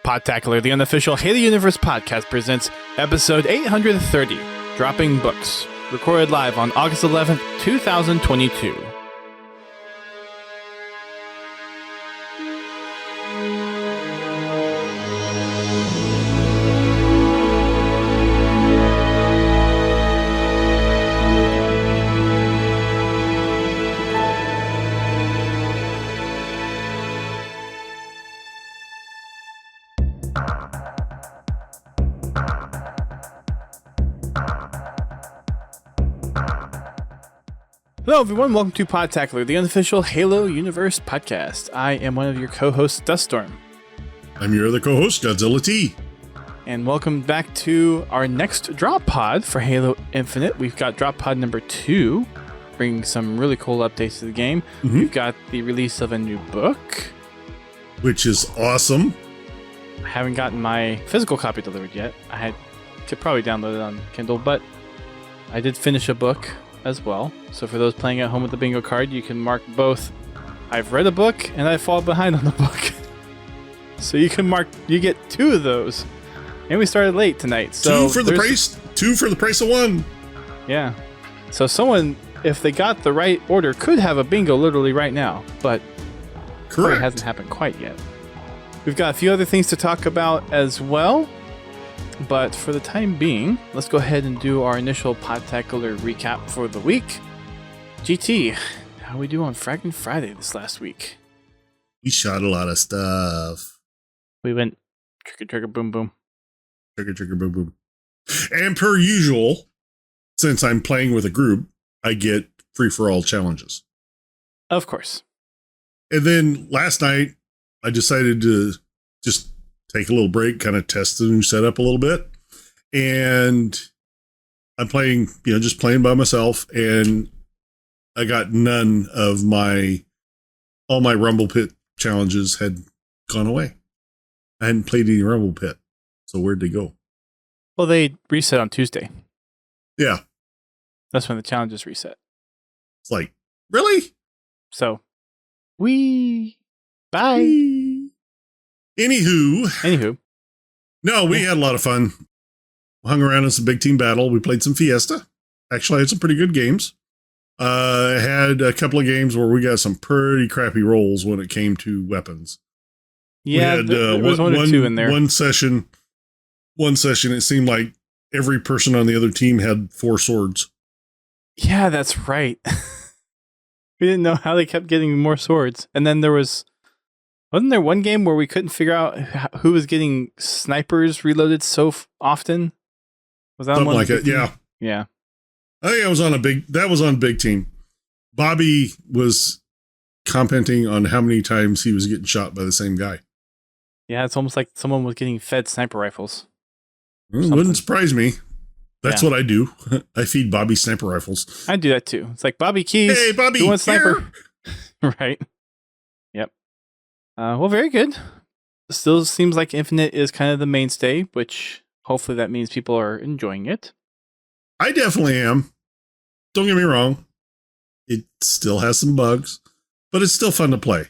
Podtacular, the unofficial Halo Universe podcast, presents episode 830, Dropping Books, recorded live on August 11th, 2022. Hello everyone, welcome to Podtacular, the unofficial Halo Universe podcast. I am one of your co-hosts, Duststorm. I'm your other co-host, Godzilla T. And welcome back to our next drop pod for Halo Infinite. We've got drop pod number 2, bringing some really cool updates to the game. We've got the release of a new book, which is awesome. I haven't gotten my physical copy delivered yet. I had to probably download it on Kindle, but I did finish a book as well. So for those playing at home with the bingo card, you can mark both I've read a book and I fall behind on the book. So you can mark, you get 2 of those. And we started late tonight. So 2 for the price of 1. Yeah. So someone, if they got the right order, could have a bingo literally right now, but correct, it hasn't happened quite yet. We've got a few other things to talk about as well. But for the time being, let's go ahead and do our initial Podtacular recap for the week. GT, how we do on Fragging Friday this last week? We shot a lot of stuff. We went trigger, boom, boom. Trigger, boom, boom. And per usual, since I'm playing with a group, I get free-for-all challenges. Of course. And then last night, I decided to just take a little break, kind of test the new setup a little bit. And I'm playing, just playing by myself. And I got none of all my Rumble Pit challenges had gone away. I hadn't played any Rumble Pit. So where'd they go? Well, they reset on Tuesday. Yeah. That's when the challenges reset. It's like, really? So, bye. Anywho. No, we had a lot of fun. Hung around in some big team battle. We played some Fiesta. Actually, I had some pretty good games. I had a couple of games where we got some pretty crappy rolls when it came to weapons. Yeah, there was one or two in there. One session, it seemed like every person on the other team had 4 swords. Yeah, that's right. We didn't know how they kept getting more swords. And then wasn't there one game where we couldn't figure out who was getting snipers reloaded so often? Was that something like it? Yeah. Yeah. I think that was on big team. Bobby was commenting on how many times he was getting shot by the same guy. Yeah, it's almost like someone was getting fed sniper rifles. It wouldn't surprise me. That's what I do. I feed Bobby sniper rifles. I do that too. It's like, Bobby Keys. Hey, Bobby, who wants sniper? Right. Yep. Well, very good. Still seems like Infinite is kind of the mainstay, which hopefully that means people are enjoying it. I definitely am. Don't get me wrong. It still has some bugs, but it's still fun to play.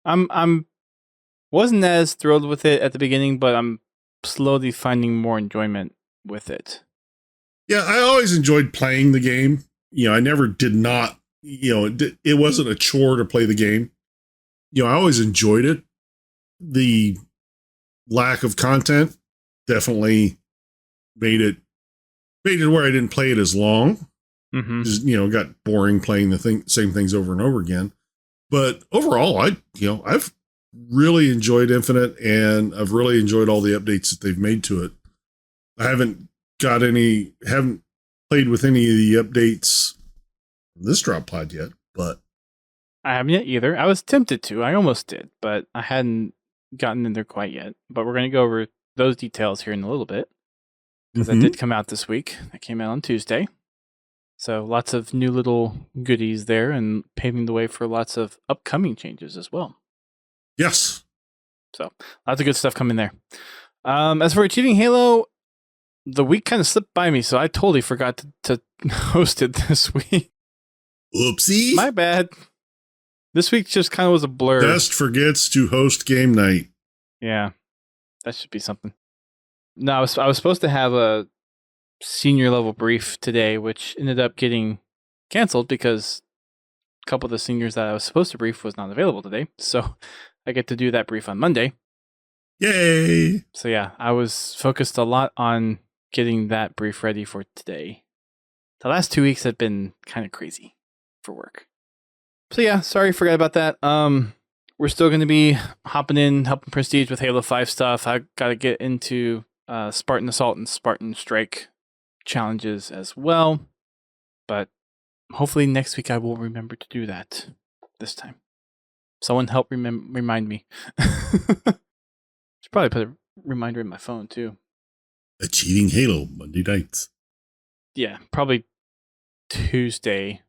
I'm wasn't as thrilled with it at the beginning, but I'm slowly finding more enjoyment with it. Yeah, I always enjoyed playing the game. I never did not, it wasn't a chore to play the game. I always enjoyed it. The lack of content definitely made it where I didn't play it as long. Just, got boring playing the same things over and over again. But overall, I've really enjoyed Infinite, and I've really enjoyed all the updates that they've made to it. I haven't played with any of the updates in this drop pod yet, but I haven't yet either. I was tempted to. I almost did, but I hadn't gotten in there quite yet. But we're going to go over those details here in a little bit, because that did come out this week. That came out on Tuesday. So lots of new little goodies there, and paving the way for lots of upcoming changes as well. Yes. So lots of good stuff coming there. As for Achieving Halo, the week kind of slipped by me, so I totally forgot to host it this week. Oopsie. My bad. This week just kind of was a blur. Best forgets to host game night. Yeah. That should be something. No, I was supposed to have a senior level brief today, which ended up getting canceled because a couple of the seniors that I was supposed to brief was not available today. So I get to do that brief on Monday. Yay! So yeah, I was focused a lot on getting that brief ready for today. The last 2 weeks have been kind of crazy for work. So yeah, sorry, forgot about that. We're still going to be hopping in, helping Prestige with Halo 5 stuff. I got to get into Spartan Assault and Spartan Strike challenges as well. But hopefully next week I will remember to do that this time. Someone help remind me. Should probably put a reminder in my phone too. Achieving Halo Monday nights. Yeah, probably Tuesday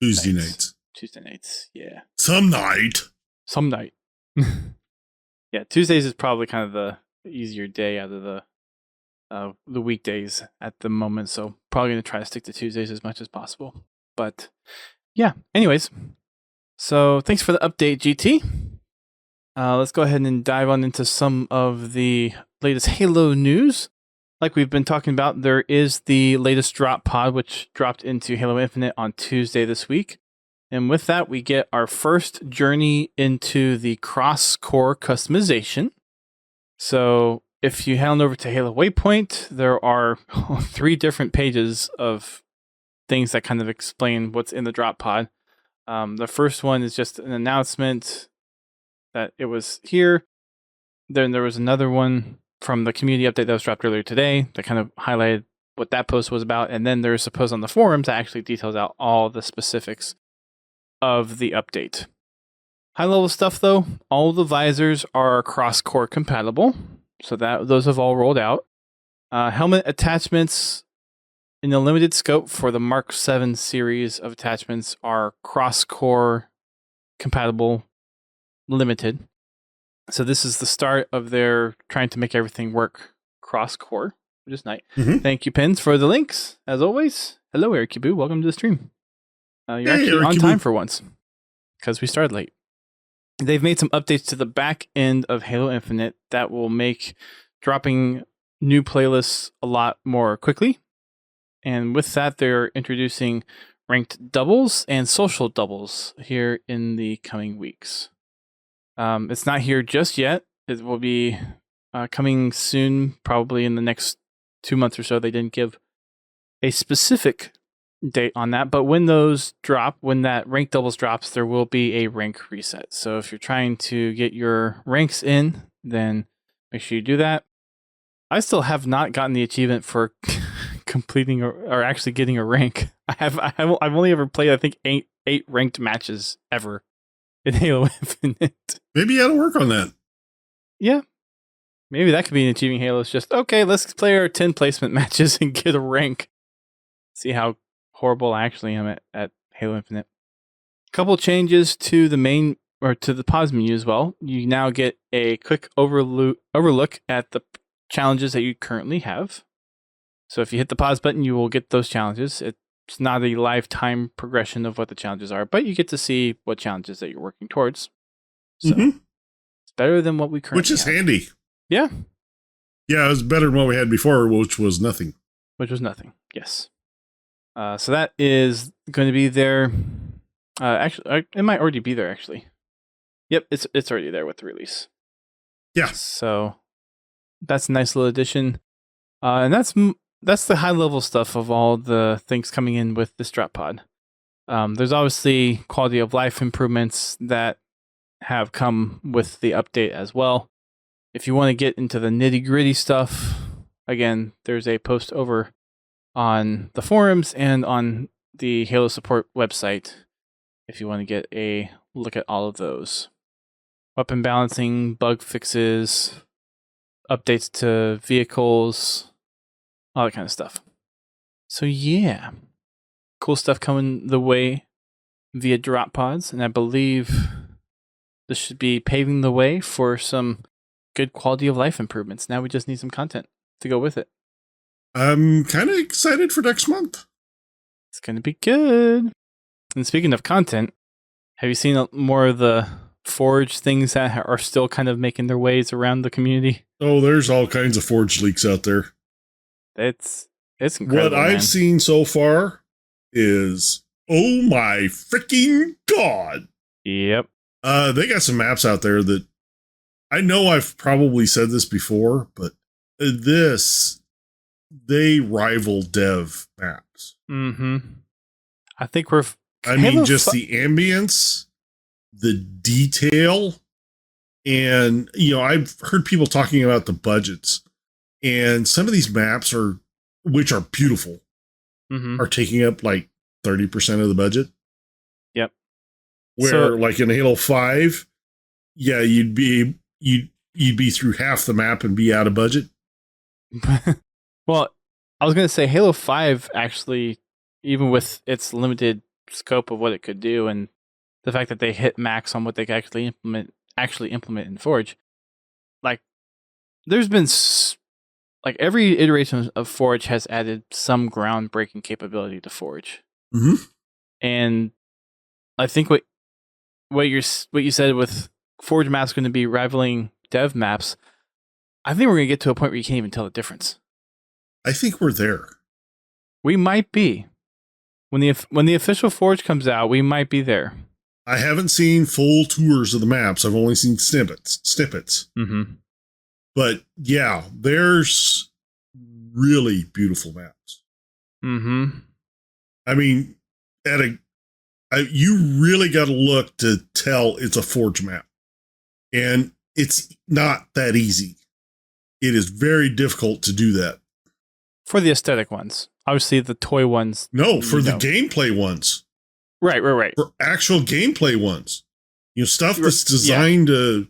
nights. Tuesday nights, yeah. Some night. Yeah, Tuesdays is probably kind of the easier day out of the weekdays at the moment, so probably going to try to stick to Tuesdays as much as possible. But yeah, anyways, so thanks for the update, GT. Let's go ahead and dive on into some of the latest Halo news. Like we've been talking about, there is the latest drop pod, which dropped into Halo Infinite on Tuesday this week. And with that, we get our first journey into the cross-core customization. So if you head on over to Halo Waypoint, there are 3 different pages of things that kind of explain what's in the drop pod. The first one is just an announcement that it was here. Then there was another one from the community update that was dropped earlier today that kind of highlighted what that post was about. And then there's a post on the forums that actually details out all the specifics of the update. High level stuff though, all the visors are cross-core compatible. So that those have all rolled out. Helmet attachments in the limited scope for the Mark 7 series of attachments are cross-core compatible limited. So this is the start of their trying to make everything work cross-core, which is nice. Mm-hmm. Thank you, Pins, for the links, as always. Hello, Erikibu. Welcome to the stream. You're actually on time for once, because we started late. They've made some updates to the back end of Halo Infinite that will make dropping new playlists a lot more quickly. And with that, they're introducing ranked doubles and social doubles here in the coming weeks. It's not here just yet. It will be coming soon, probably in the next 2 months or so. They didn't give a specific date on that, but when those drop, when that rank doubles drops, there will be a rank reset. So if you're trying to get your ranks in, then make sure you do that. I still have not gotten the achievement for completing or actually getting a rank. I've only ever played, I think, eight ranked matches ever in Halo Infinite. Maybe you got to work on that. Yeah. Maybe that could be an achieving Halo. It's just, okay, let's play our 10 placement matches and get a rank. See how horrible I actually am at Halo Infinite. A couple changes to the main, or to the pause menu as well. You now get a quick overlook at the challenges that you currently have. So if you hit the pause button, you will get those challenges. It's not a lifetime progression of what the challenges are, but you get to see what challenges that you're working towards. So it's better than what we currently have. Which is handy. Yeah. Yeah, it was better than what we had before, which was nothing. Yes. So that is going to be there. Actually, it might already be there, actually. Yep, it's already there with the release. Yeah. So that's a nice little addition. And that's the high-level stuff of all the things coming in with this drop pod. There's obviously quality of life improvements that have come with the update as well. If you want to get into the nitty-gritty stuff, again, there's a post over on the forums and on the Halo support website if you want to get a look at all of those. Weapon balancing, bug fixes, updates to vehicles, all that kind of stuff. So yeah, cool stuff coming the way via drop pods, and I believe this should be paving the way for some good quality of life improvements. Now we just need some content to go with it. I'm kind of excited for next month. It's going to be good. And speaking of content, have you seen more of the Forge things that are still kind of making their ways around the community. Oh, there's all kinds of Forge leaks out there. It's incredible. What I've seen so far is, oh my freaking god! Yep. They got some maps out there that I know I've probably said this before, but they rival dev maps. Mm-hmm. I think we're. I mean, just the ambience, the detail, and I've heard people talking about the budgets, and some of these maps which are beautiful, are taking up like 30% of the budget. Yep. Where like in Halo 5, yeah, you'd be through half the map and be out of budget. Well, I was going to say Halo 5 actually, even with its limited scope of what it could do and the fact that they hit max on what they could actually implement in Forge, like there's been like every iteration of Forge has added some groundbreaking capability to Forge. Mm-hmm. And I think what you said with Forge maps going to be rivaling dev maps, I think we're going to get to a point where you can't even tell the difference. I think we're there. We might be. When the official Forge comes out, we might be there. I haven't seen full tours of the maps. I've only seen snippets. Mm-hmm. But yeah, there's really beautiful maps. Mm-hmm. I mean, you really got to look to tell it's a Forge map. And it's not that easy. It is very difficult to do that. For the aesthetic ones. Obviously, the toy ones. No, for the gameplay ones. Right. For actual gameplay ones. Stuff that's designed to,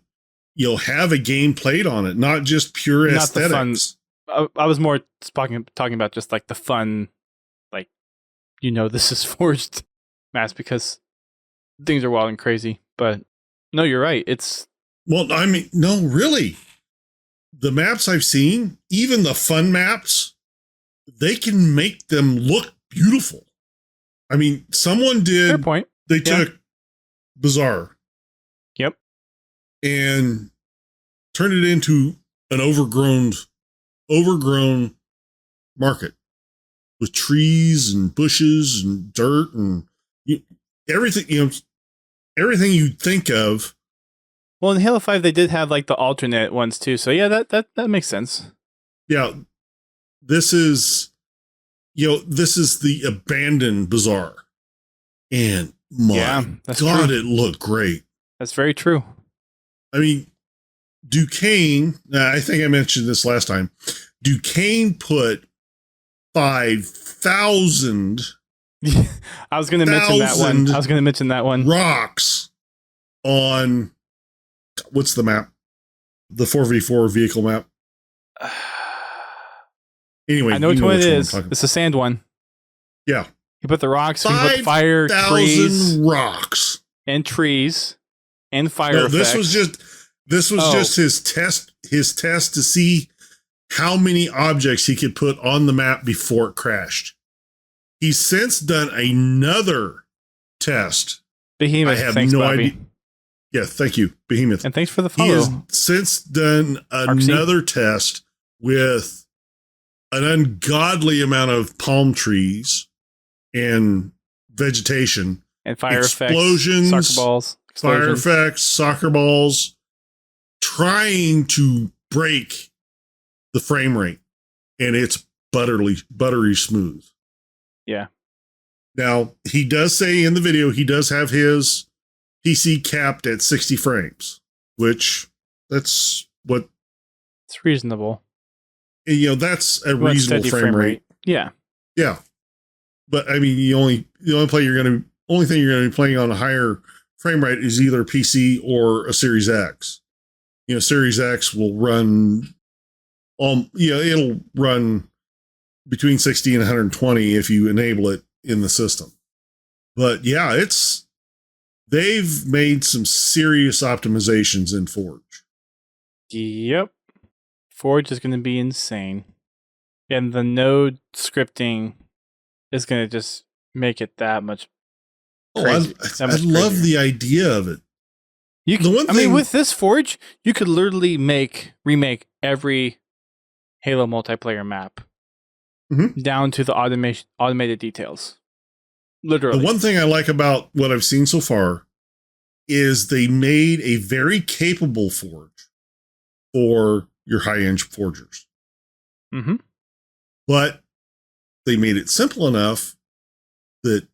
have a game played on it, not just pure not aesthetics. I was more talking about just like the fun, like, this is Forged maps because things are wild and crazy. But no, you're right. Well, I mean, no, really. The maps I've seen, even the fun maps, they can make them look beautiful. I mean, someone did. Fair point. They took Bazaar. Yep. And turned it into an overgrown market with trees and bushes and dirt and everything. Everything you'd think of. Well, in Halo 5, they did have like the alternate ones too. So yeah, that makes sense. Yeah. This is the abandoned bazaar. And my God, it looked great. That's very true. I mean, Duquesne, I think I mentioned this last time. Duquesne put 5,000. I was going to mention that one. Rocks on, what's the map? The 4v4 vehicle map. Anyway, I know which one it is. It's the sand one. Yeah. You put the rocks, you put fire, trees, rocks, and trees, and fire. This was just his test. His test to see how many objects he could put on the map before it crashed. He's since done another test. Behemoth. I have no idea. Yeah, thank you, Behemoth. And thanks for the follow. He has since done another test with an ungodly amount of palm trees and vegetation and fire explosions, effects, soccer balls, fire effects, soccer balls, trying to break the frame rate, and it's buttery smooth. Yeah. Now, he does say in the video he does have his PC capped at 60 frames, which it's reasonable. That's a reasonable frame rate. Yeah. Yeah. But I mean, the only thing you're going to be playing on a higher frame rate is either PC or a Series X. Series X will run it'll run between 60 and 120 if you enable it in the system. But yeah, they've made some serious optimizations in Forge. Yep. Forge is going to be insane. And the node scripting is going to just make it that much crazy. I love the idea of it. With this Forge, you could literally remake every Halo multiplayer map down to the automated details. Literally. The one thing I like about what I've seen so far is they made a very capable Forge for your high-end forgers. Mm-hmm. But they made it simple enough that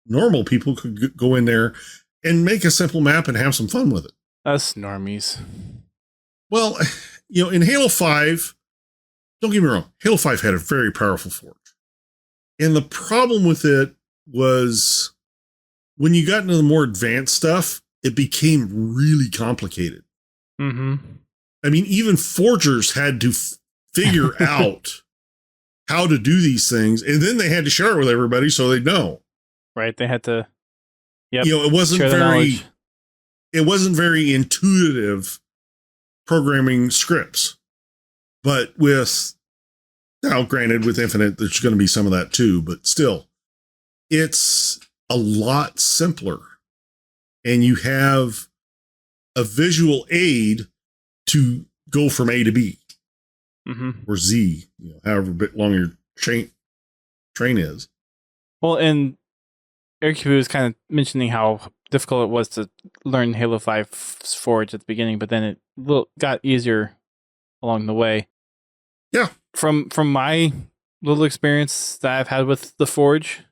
normal people could go in there and make a simple map and have some fun with it. Us normies. Well, in Halo 5, don't get me wrong, Halo 5 had a very powerful Forge. And the problem with it was when you got into the more advanced stuff, it became really complicated. Mm-hmm. I mean, even forgers had to figure out how to do these things, and then they had to share it with everybody so they'd know. Right, they had to. Yep. It wasn't very intuitive programming scripts, but granted, with Infinite, there's going to be some of that too, but still, it's a lot simpler, and you have a visual aid to go from A to B or Z, however bit long your train is. Well, and Eric was kind of mentioning how difficult it was to learn Halo 5's Forge at the beginning, but then it got easier along the way. Yeah. From my little experience that I've had with the Forge,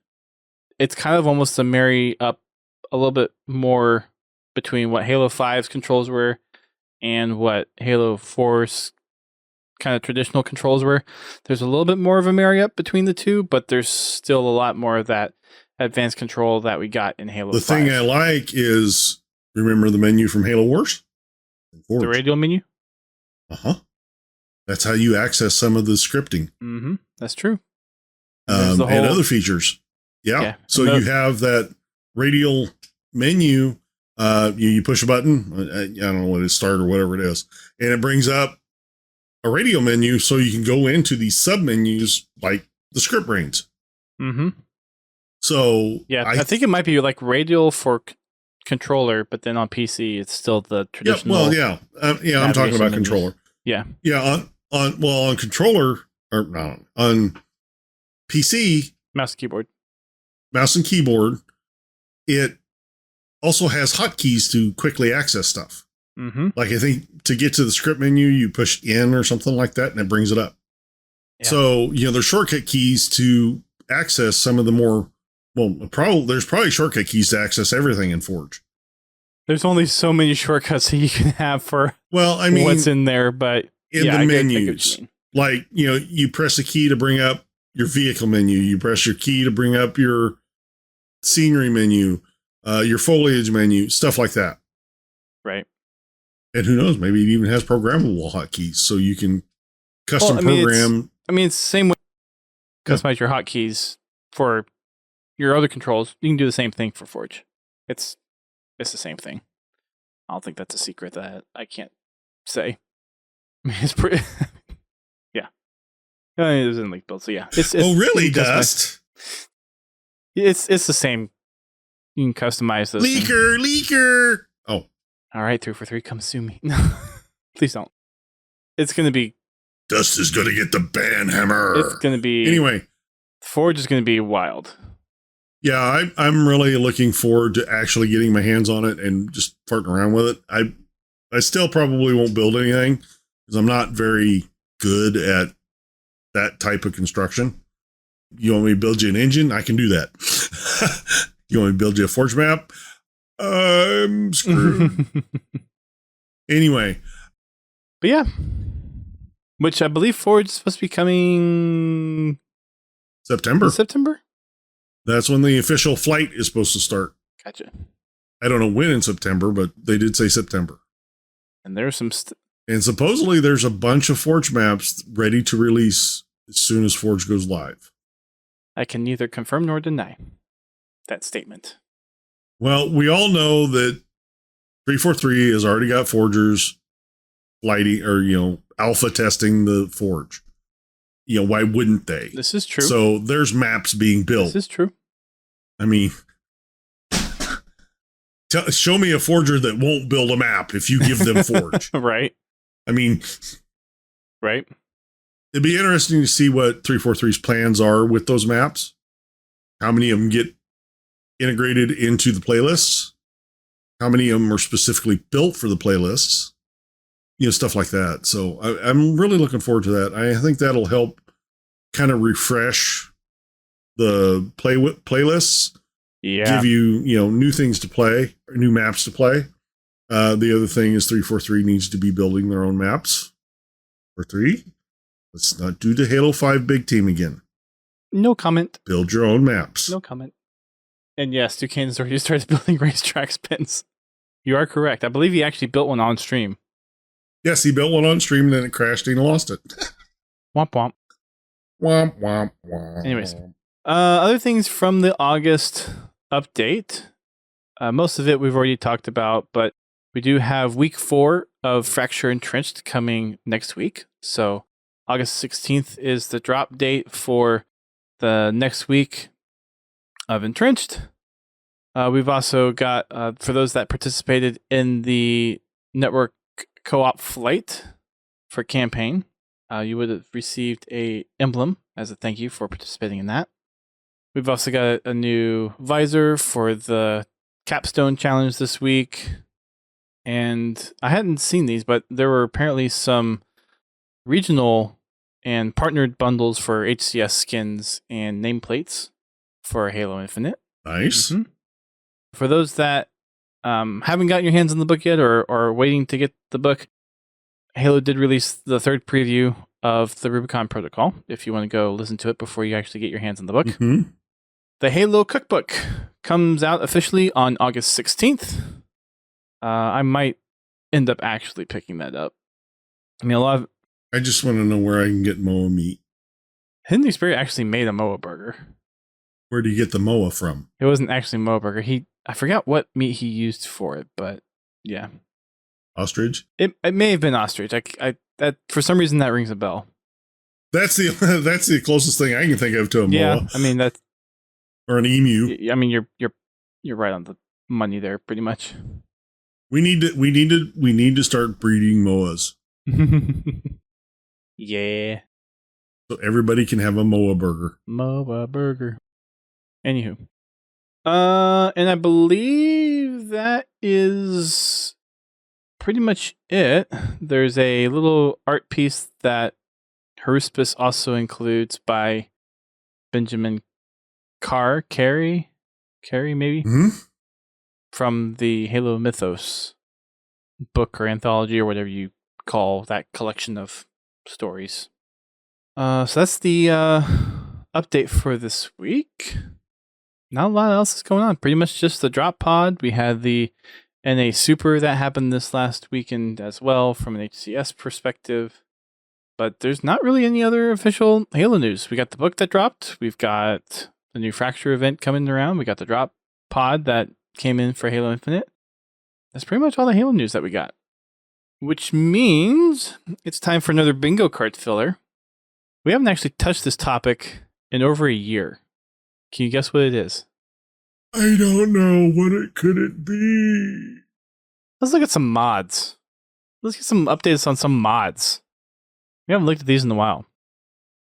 it's kind of almost to marry up a little bit more between what Halo 5's controls were and what Halo 4's kind of traditional controls were. There's a little bit more of a marry up between the two, but there's still a lot more of that advanced control that we got in Halo 5. The thing I like is, remember the menu from Halo Wars? The radial menu? Uh-huh. That's how you access some of the scripting. Mm-hmm. That's true. And other features. Yeah. So you have that radial menu. You push a button. I don't know what it is, start or whatever it is. And it brings up a radio menu so you can go into these sub-menus like the script brains. Mm-hmm. So yeah, I think it might be like radial for controller, but then on PC it's still the traditional. Yeah, I'm talking about menus. Controller. Yeah, on controller or no, on PC, mouse and keyboard. It also has hotkeys to quickly access stuff. Mm-hmm. Like I think to get to the script menu, you push in or something like that, and it brings it up. Yeah. So there's shortcut keys to access some of the more. Well, there's probably shortcut keys to access everything in Forge. There's only so many shortcuts that you can have for what's in there, but in the menus, like, you press a key to bring up your vehicle menu, you press your key to bring up your scenery menu, your foliage menu, stuff like that. Right. And who knows, maybe it even has programmable hotkeys so you can custom program. It's the same way you customize your hotkeys for your other controls. You can do the same thing for Forge. It's the same thing. I don't think that's a secret that I can't say. It's pretty. Yeah. It was in leak build, so yeah. It's really, Dust? It's the same. You can customize those. Leaker. Oh. All right, 3 for 3, come sue me. No, please don't. It's going to be. Dust is going to get the ban hammer. It's going to be. Anyway. Forge is going to be wild. Yeah, I'm really looking forward to actually getting my hands on it and just farting around with it. I still probably won't build anything because I'm not very good at that type of construction. You want me to build you an engine? I can do that. You want me to build you a Forge map? I'm screwed. Anyway. But yeah. Which I believe Forge is supposed to be coming... September? That's when the official flight is supposed to start. Gotcha. I don't know when in September, but they did say September. And there's some... and supposedly there's a bunch of Forge maps ready to release as soon as Forge goes live. I can neither confirm nor deny that statement. Well, we all know that 343 has already got forgers flighting or, alpha testing the Forge. Why wouldn't they? This is true. So there's maps being built. This is true. I mean, Show me a forger that won't build a map if you give them Forge. Right. I mean, right. It'd be interesting to see what 343's plans are with those maps. How many of them get integrated into the playlists? How many of them are specifically built for the playlists? Stuff like that. So I'm really looking forward to that. I think that'll help kind of refresh the playlists. Yeah. Give you, new things to play, new maps to play. The other thing is 343 needs to be building their own maps. For 3, let's not do the Halo 5 big team again. No comment. Build your own maps. No comment. And yes, Duquesne's already started building racetrack spins. You are correct. I believe he actually built one on stream. Yes, he built one on stream and then it crashed and he lost it. Womp womp. Womp womp womp. Anyways, other things from the August update. Most of it we've already talked about, but we do have week 4 of Fracture Entrenched coming next week. So August 16th is the drop date for the next week of Entrenched. We've also got, for those that participated in the network co-op flight for campaign, you would have received a emblem as a thank you for participating in that. We've also got a new visor for the capstone challenge this week. And I hadn't seen these, but there were apparently some regional and partnered bundles for HCS skins and nameplates for Halo Infinite. Nice. Mm-hmm. For those that haven't gotten your hands on the book yet or are waiting to get the book, Halo did release the 3rd preview of the Rubicon Protocol, if you want to go listen to it before you actually get your hands on the book. Mm-hmm. The Halo Cookbook comes out officially on August 16th. I might end up actually picking that up. I mean, I just want to know where I can get MOA meat. Hidden Experience actually made a MOA burger. Where do you get the MOA from? It wasn't actually MOA burger. I forgot what meat he used for it, but yeah. Ostrich? It may have been ostrich. I that for some reason that rings a bell. That's the closest thing I can think of to a MOA. Yeah, I mean that's or an emu. I mean you're right on the money there, pretty much. We need to start breeding MOAs. Yeah. So everybody can have a MOA burger. MOA burger. Anywho. And I believe that is pretty much it. There's a little art piece that Haruspis also includes by Benjamin Carey maybe? Mm-hmm. From the Halo Mythos book or anthology or whatever you call that collection of stories. So that's the update for this week. Not a lot else is going on. Pretty much just the drop pod. We had the NA Super that happened this last weekend as well from an HCS perspective. But there's not really any other official Halo news. We got the book that dropped. We've got the new Fracture event coming around. We got the drop pod that came in for Halo Infinite. That's pretty much all the Halo news that we got. Which means it's time for another bingo card filler. We haven't actually touched this topic in over a year. Can you guess what it is? I don't know. What could it be? Let's look at some mods. Let's get some updates on some mods. We haven't looked at these in a while.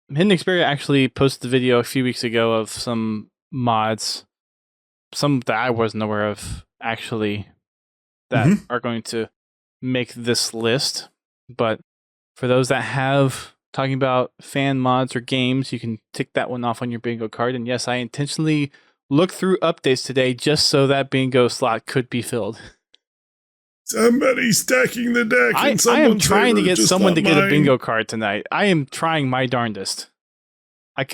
Hidden Xperia actually posted a video a few weeks ago of some mods. Some that I wasn't aware of, actually, that are going to make this list. But for those that have, talking about fan mods or games, you can tick that one off on your bingo card. And yes, I intentionally looked through updates today just so that bingo slot could be filled. Somebody's stacking the deck. I am trying to get someone to get a bingo card tonight. I am trying my darndest.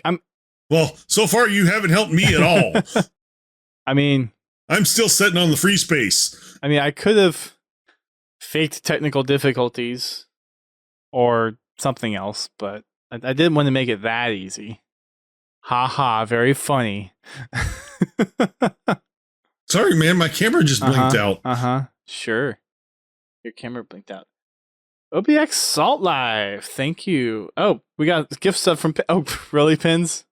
I'm Well, so far you haven't helped me at all. I mean, I'm still sitting on the free space. I mean, I could have faked technical difficulties or something else, but I didn't want to make it that easy. Ha ha, very funny. Sorry, man, my camera just blinked out. Sure. Your camera blinked out. OBX Salt Live, thank you. Oh, we got gift stuff from. Oh, really, Pins?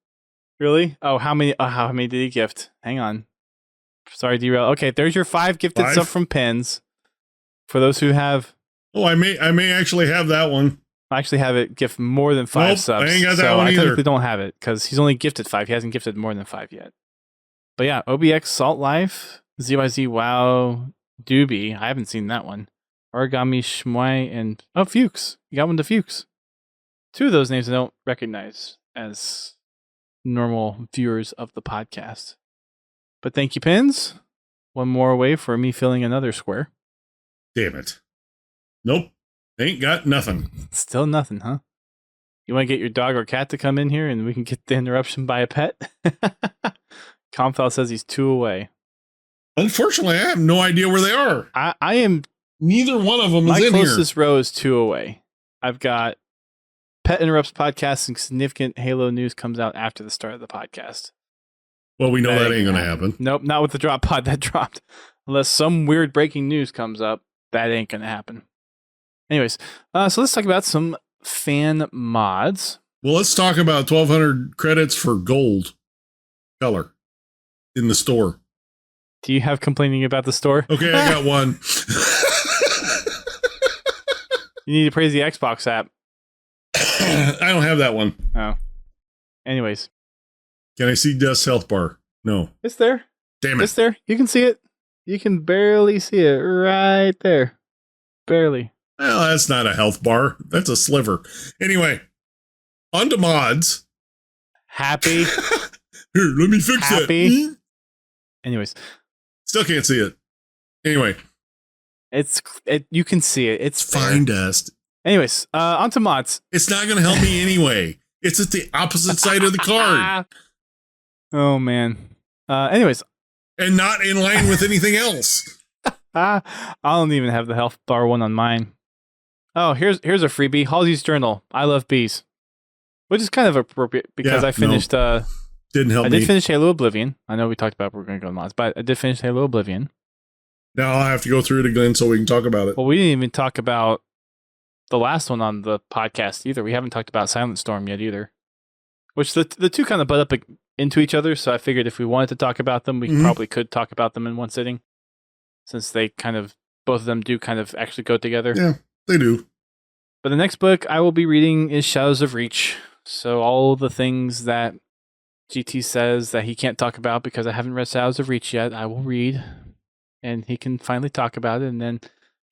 Really? Oh, how many? How many did he gift? Hang on. Sorry, derail. Okay, there's your 5 gifted 5? stuff from Pins. For those who have... Oh, I may actually have that one. I actually have it gift more than 5 subs. I ain't got that so one I either. technically don't have it because he's only gifted 5. He hasn't gifted more than 5 yet. But yeah, OBX Salt Life, ZYZ WoW, Doobie. I haven't seen that one. Origami Shmui and Fuchs. You got one to Fuchs. 2 of those names I don't recognize as normal viewers of the podcast. But thank you, Pins. One more away for me filling another square. Damn it. Nope. Ain't got nothing. Still nothing, huh? You want to get your dog or cat to come in here and we can get the interruption by a pet? Comfel says he's 2 away. Unfortunately, I have no idea where they are. I am... Neither one of them is my in here. My closest row is 2 away. I've got Pet Interrupts podcast and significant Halo news comes out after the start of the podcast. Well, we know that ain't going to happen. Nope, not with the drop pod that dropped. Unless some weird breaking news comes up, that ain't going to happen. Anyways, so let's talk about some fan mods. Well, let's talk about 1,200 credits for gold color in the store. Do you have complaining about the store? Okay, I got one. You need to praise the Xbox app. I don't have that one. Oh. Anyways. Can I see Dust's health bar? No. It's there. Damn it. It's there. You can see it. You can barely see it right there. Barely. Well, that's not a health bar. That's a sliver. Anyway, on to mods. Happy. Here, let me fix Happy. that. Anyways. Still can't see it. Anyway. You can see it. It's fine, Dust. Anyways, on to mods. It's not going to help me anyway. It's at the opposite side of the card. Oh, man. Anyways. And not in line with anything else. I don't even have the health bar one on mine. Oh, here's a freebie. Halsey's Journal. I love bees. Which is kind of appropriate because I finished... didn't help me. I did finish Halo Oblivion. I know we talked about we're going to go to mods, but I did finish Halo Oblivion. Now I'll have to go through it again so we can talk about it. Well, we didn't even talk about the last one on the podcast either. We haven't talked about Silent Storm yet either. Which the two kind of butt up into each other, so I figured if we wanted to talk about them, we probably could talk about them in one sitting. Since they kind of, both of them do kind of actually go together. Yeah, they do. But the next book I will be reading is Shadows of Reach. So all the things that GT says that he can't talk about because I haven't read Shadows of Reach yet, I will read. And he can finally talk about it, and then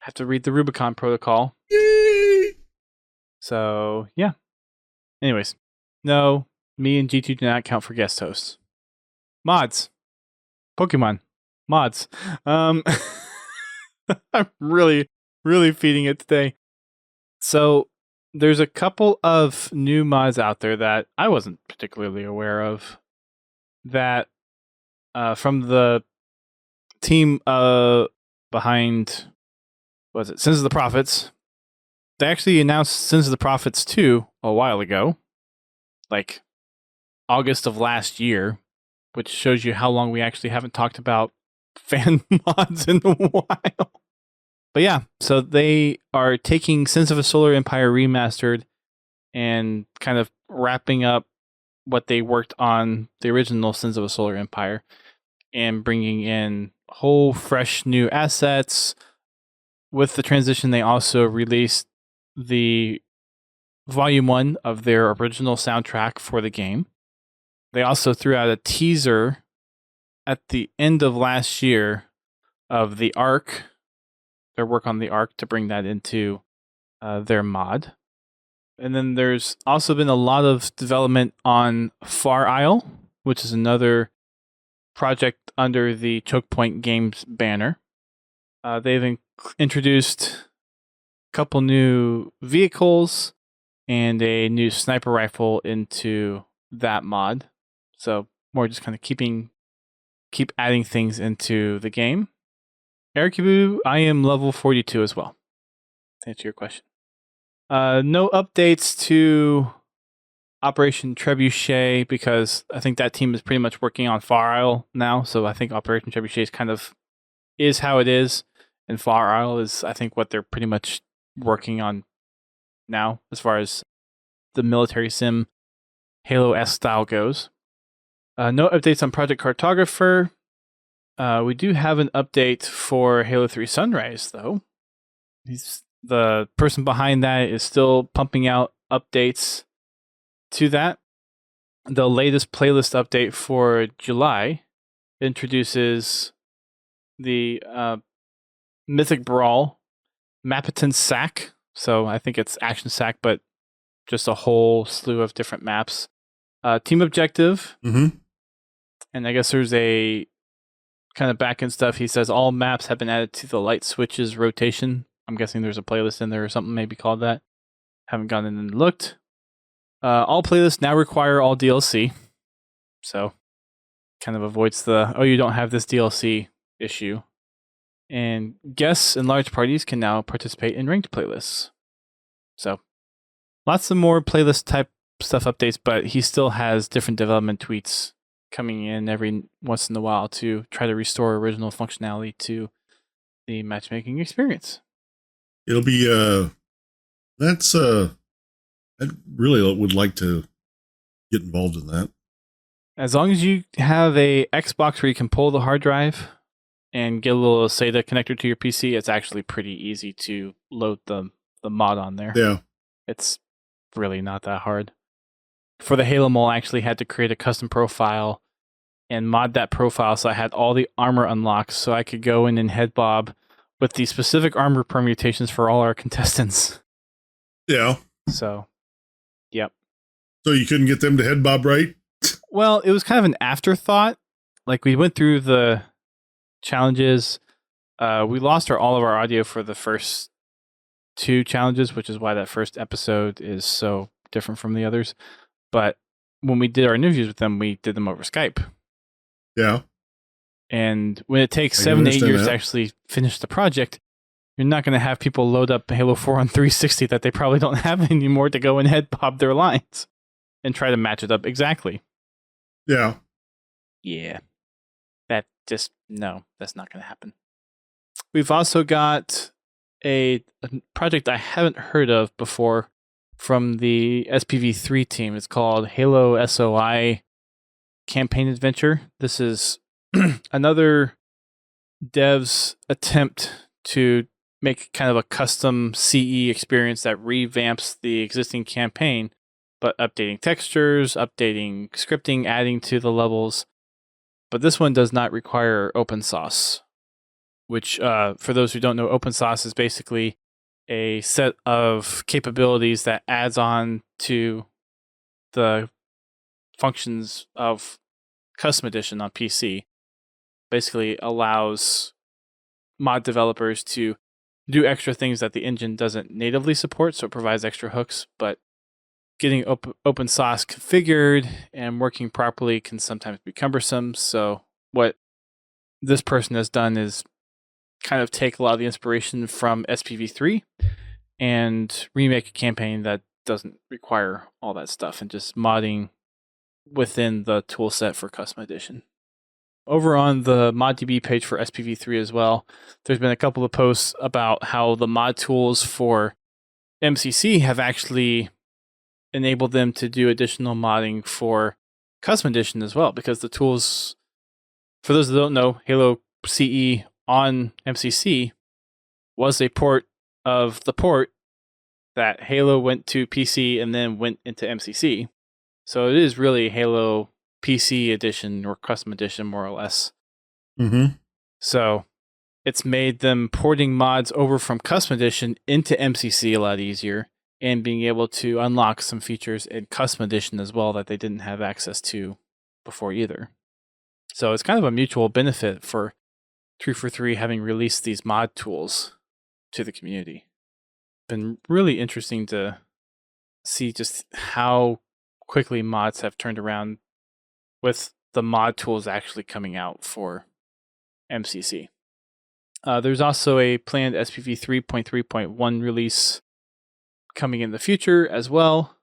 have to read the Rubicon Protocol. Yay! So, yeah. Anyways, no, me and GT do not count for guest hosts. Mods. Pokemon. Mods. I'm really feeding it today. So, there's a couple of new mods out there that I wasn't particularly aware of that from the team behind, what was it, Sins of the Prophets. They actually announced Sins of the Prophets 2 a while ago, like August of last year, which shows you how long we actually haven't talked about fan mods in a while. But yeah, so they are taking Sins of a Solar Empire remastered and kind of wrapping up what they worked on the original Sins of a Solar Empire and bringing in whole fresh new assets. With the transition, they also released the volume 1 of their original soundtrack for the game. They also threw out a teaser at the end of last year of the Ark, their work on the Ark, to bring that into their mod. And then there's also been a lot of development on Far Isle, which is another project under the Choke Point Games banner. They've introduced a couple new vehicles and a new sniper rifle into that mod. So more just kind of keep adding things into the game. Ericubu, I am level 42 as well. To answer your question. No updates to Operation Trebuchet because I think that team is pretty much working on Far Isle now. So I think Operation Trebuchet is how it is. And Far Isle is, I think, what they're pretty much working on now as far as the military sim Halo S style goes. No updates on Project Cartographer. We do have an update for Halo 3 Sunrise, though. The person behind that is still pumping out updates to that. The latest playlist update for July introduces the Mythic Brawl Mapitan Sack. So I think it's Action Sack, but just a whole slew of different maps. Team Objective. Mm-hmm. And I guess there's a kind of back-end stuff. He says all maps have been added to the light switches rotation. I'm guessing there's a playlist in there or something maybe called that. Haven't gone in and looked. All playlists now require all DLC. So kind of avoids the, you don't have this DLC issue. And guests and large parties can now participate in ranked playlists. So lots of more playlist type stuff updates, but he still has different development tweets coming in every once in a while to try to restore original functionality to the matchmaking experience. It'll be I really would like to get involved in that. As long as you have a Xbox where you can pull the hard drive and get a little SATA connector to your PC, it's actually pretty easy to load the mod on there. Yeah. It's really not that hard. For the Halo mole, I actually had to create a custom profile and mod that profile so I had all the armor unlocked so I could go in and head bob with the specific armor permutations for all our contestants. Yeah. So, yep. So you couldn't get them to head bob right? Well, it was kind of an afterthought. Like, we went through the challenges. We lost all of our audio for the first 2 challenges, which is why that first episode is so different from the others. But when we did our interviews with them, we did them over Skype. Yeah. And when it takes 7 to 8 years to actually finish the project, you're not going to have people load up Halo 4 on 360 that they probably don't have anymore to go and head bob their lines and try to match it up exactly. Yeah. Yeah. That's not going to happen. We've also got a project I haven't heard of before from the SPV3 team. It's called Halo SOI Campaign Adventure. This is another dev's attempt to make kind of a custom CE experience that revamps the existing campaign, but updating textures, updating scripting, adding to the levels. But this one does not require open source, which for those who don't know, open source is basically a set of capabilities that adds on to the functions of Custom Edition on PC. Basically allows mod developers to do extra things that the engine doesn't natively support, so it provides extra hooks, but getting open source configured and working properly can sometimes be cumbersome. So what this person has done is kind of take a lot of the inspiration from SPV3 and remake a campaign that doesn't require all that stuff and just modding within the tool set for Custom Edition. Over on the ModDB page for SPV3 as well, there's been a couple of posts about how the mod tools for MCC have actually enabled them to do additional modding for Custom Edition as well, because the tools, for those that don't know, Halo CE on MCC was a port of the port that Halo went to PC and then went into MCC. So it is really Halo PC edition or Custom Edition, more or less. Mm-hmm. So it's made them porting mods over from Custom Edition into MCC a lot easier, and being able to unlock some features in Custom Edition as well that they didn't have access to before either. So it's kind of a mutual benefit for 343 having released these mod tools to the community. Been really interesting to see just how quickly mods have turned around with the mod tools actually coming out for MCC. There's also a planned SPV 3.3.1 release coming in the future as well.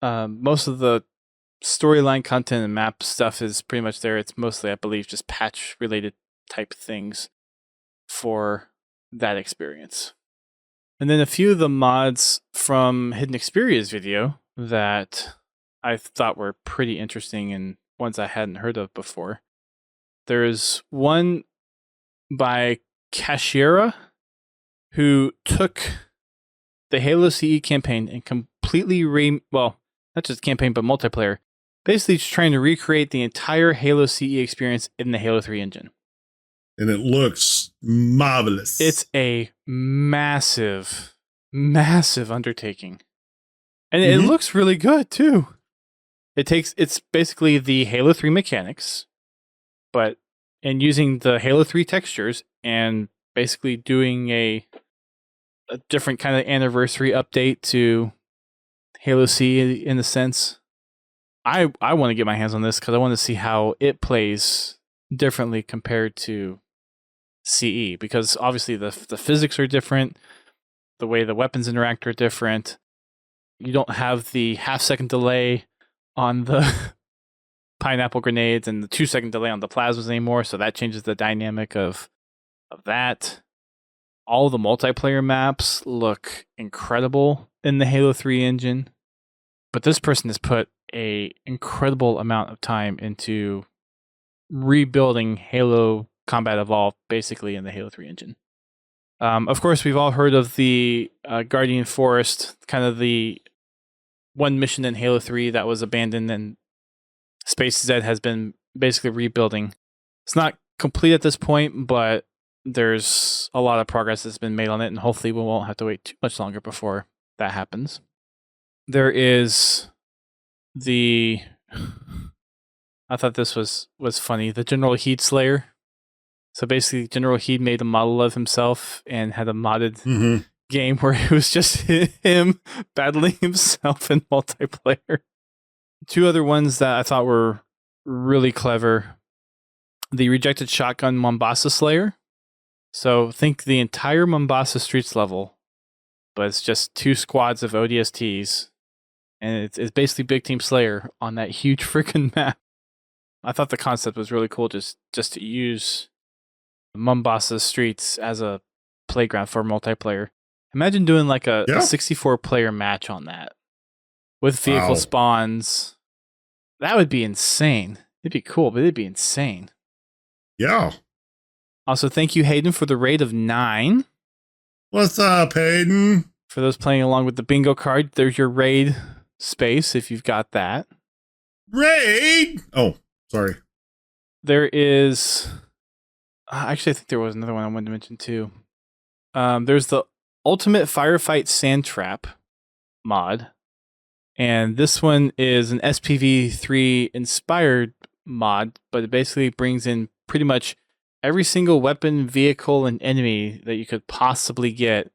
Most of the storyline content and map stuff is pretty much there. It's mostly, I believe, just patch related type things for that experience. And then a few of the mods from Hidden Xperia's video that I thought were pretty interesting and ones I hadn't heard of before. There's one by Cashiera, who took the Halo CE campaign and completely not just campaign, but multiplayer. Basically, just trying to recreate the entire Halo CE experience in the Halo 3 engine. And it looks marvelous. It's a massive, massive undertaking. And it looks really good, too. It's basically the Halo 3 mechanics, but and using the Halo 3 textures and basically doing a different kind of anniversary update to Halo C in a sense. I want to get my hands on this because I want to see how it plays differently compared to CE, because obviously the physics are different, the way the weapons interact are different. You don't have the half-second delay on the pineapple grenades and the 2-second delay on the plasmas anymore, so that changes the dynamic of that. All the multiplayer maps look incredible in the Halo 3 engine, but this person has put a incredible amount of time into rebuilding Halo Combat Evolved basically in the Halo 3 engine. Of course, we've all heard of the Guardian Forest, kind of the one mission in Halo 3 that was abandoned, and Space Z has been basically rebuilding. It's not complete at this point, but there's a lot of progress that's been made on it, and hopefully we won't have to wait too much longer before that happens. There is I thought this was funny, the General Heat Slayer. So basically, General Heat made a model of himself and had a modded game where it was just him battling himself in multiplayer. Two other ones that I thought were really clever. The Rejected Shotgun Mombasa Slayer. So think the entire Mombasa Streets level, but it's just 2 squads of ODSTs. And it's basically Big Team Slayer on that huge freaking map. I thought the concept was really cool, just to use Mombasa Streets as a playground for multiplayer. Imagine doing like a 64-player match on that with vehicle spawns. That would be insane. It'd be cool, but it'd be insane. Yeah. Also, thank you, Hayden, for the raid of 9. What's up, Hayden? For those playing along with the bingo card, there's your raid space if you've got that. Raid! Oh, sorry. There is... actually, I think there was another one I wanted to mention too. There's the Ultimate Firefight Sand Trap mod. And this one is an SPV3 inspired mod, but it basically brings in pretty much every single weapon, vehicle, and enemy that you could possibly get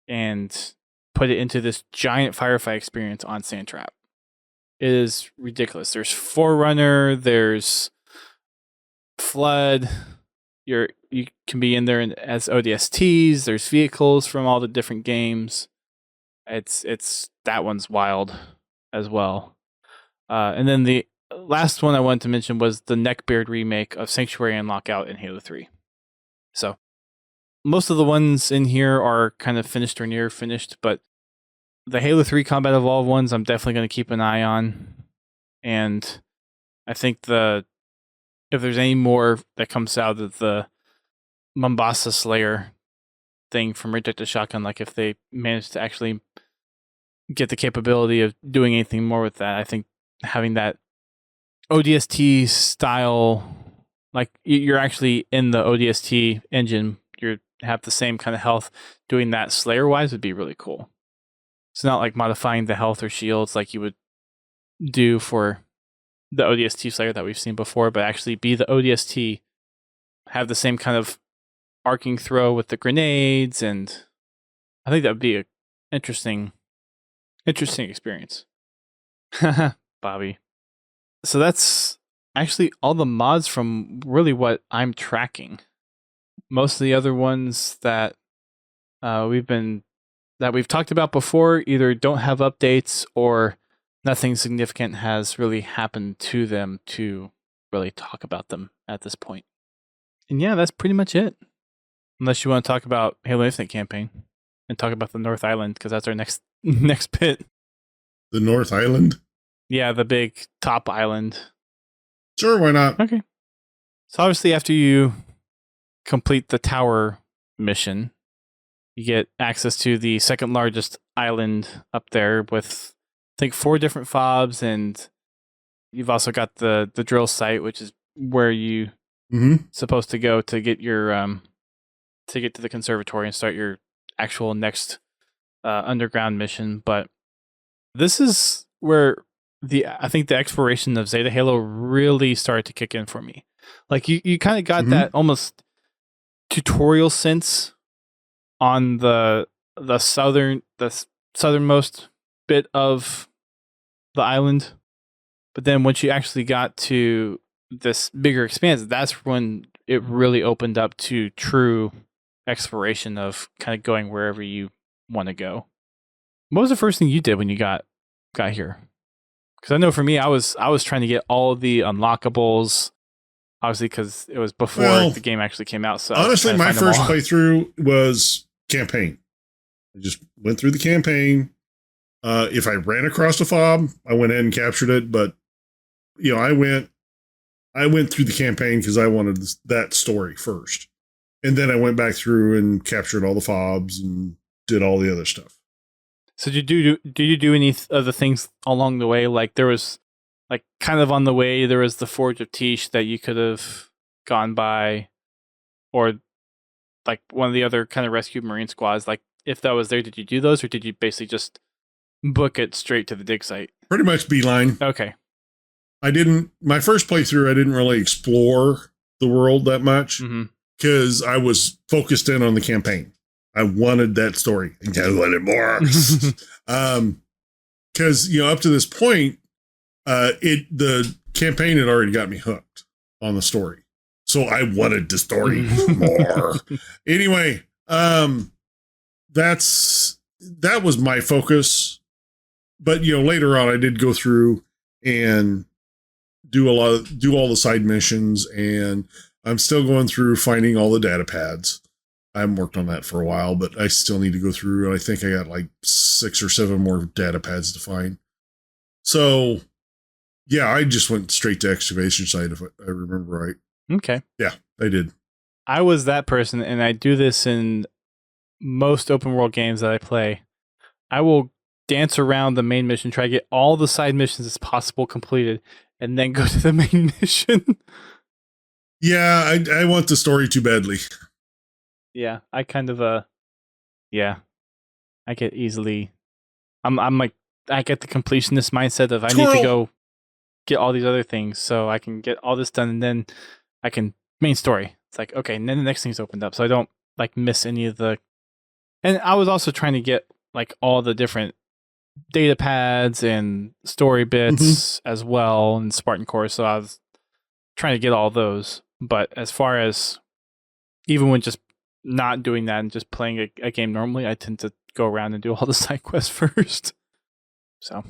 and put it into this giant firefight experience on Sand Trap. It is ridiculous. There's Forerunner, there's Flood, you can be in there as ODSTs, there's vehicles from all the different games. It's that one's wild as well. And then the last one I wanted to mention was the Neckbeard remake of Sanctuary and Lockout in Halo 3. So most of the ones in here are kind of finished or near finished, but the Halo 3 Combat Evolved ones I'm definitely going to keep an eye on. And I think if there's any more that comes out of the Mombasa Slayer thing from Rejected Shotgun, like if they manage to actually get the capability of doing anything more with that, I think having that ODST style, like you're actually in the ODST engine, you have the same kind of health, doing that Slayer wise would be really cool. It's not like modifying the health or shields like you would do for the ODST Slayer that we've seen before, but actually be the ODST, have the same kind of arcing throw with the grenades, and I think that would be an interesting experience. Bobby. So that's actually all the mods from really what I'm tracking. Most of the other ones that we've talked about before either don't have updates or nothing significant has really happened to them to really talk about them at this point. And yeah, that's pretty much it. Unless you want to talk about Halo Infinite campaign and talk about the North Island, because that's our next bit. The North Island? Yeah, the big top island. Sure, why not? Okay. So obviously after you complete the tower mission, you get access to the second largest island up there with, I think, 4 different fobs, and you've also got the drill site, which is where you supposed to go to get your to get to the conservatory and start your actual next underground mission. But this is where I think the exploration of Zeta Halo really started to kick in for me. Like you kind of got that almost tutorial sense on the southernmost bit of the island, but then once you actually got to this bigger expanse, that's when it really opened up to true exploration of kind of going wherever you want to go. What was the first thing you did when you got here? Because I know for me, I was trying to get all the unlockables, obviously because it was before the game actually came out. So honestly, my first playthrough was campaign. I just went through the campaign. If I ran across a fob, I went in and captured it. But I went through the campaign because I wanted that story first, and then I went back through and captured all the fobs and did all the other stuff. So did you do any of the things along the way? Like there was, like kind of on the way, there was the Forge of Tish that you could have gone by, or like one of the other kind of rescued Marine squads. Like if that was there, did you do those, or did you basically just book it straight to the dig site? Pretty much beeline. Okay. My first playthrough, I didn't really explore the world that much because I was focused in on the campaign. I wanted that story. I wanted more. Because, up to this point, the campaign had already got me hooked on the story. So I wanted the story more. Anyway, that was my focus. But, later on, I did go through and do all the side missions, and I'm still going through finding all the data pads. I haven't worked on that for a while, but I still need to go through. And I think I got like 6 or 7 more data pads to find. So, yeah, I just went straight to excavation site, if I remember right. Okay. Yeah, I did. I was that person, and I do this in most open world games that I play. I will dance around the main mission, try to get all the side missions as possible completed, and then go to the main mission. Yeah, I want the story too badly. Yeah, I kind of I get easily. I'm like, I get the completionist mindset of I need to go get all these other things so I can get all this done, and then I can main story. It's like, okay, and then the next thing's opened up, so I don't like miss any of the. And I was also trying to get like all the different data pads and story bits as well, and Spartan Core. So I was trying to get all those. But as far as even when just not doing that and just playing a game normally, I tend to go around and do all the side quests first. So,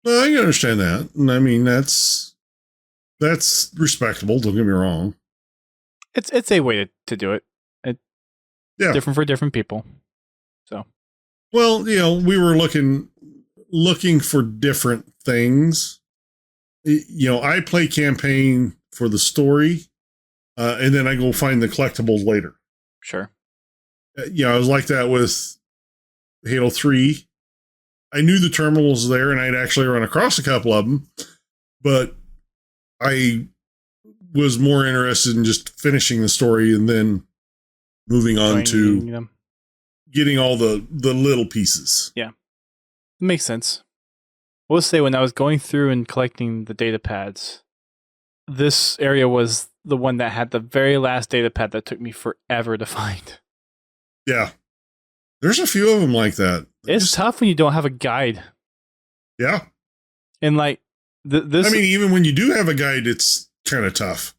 well, I can understand that, and I mean that's respectable. Don't get me wrong. It's a way to do it. Different for different people. So, well, we were looking for different things. I play campaign for the story, and then I go find the collectibles later. Sure. I was like that with Halo 3. I knew the terminal was there, and I'd actually run across a couple of them, but I was more interested in just finishing the story and then moving on to getting all the little pieces. Yeah. It makes sense. I will say, when I was going through and collecting the data pads, this area was the one that had the very last data pad that took me forever to find. Yeah. There's a few of them like that. It's tough when you don't have a guide. Yeah. And like this, I mean, even when you do have a guide, it's kind of tough.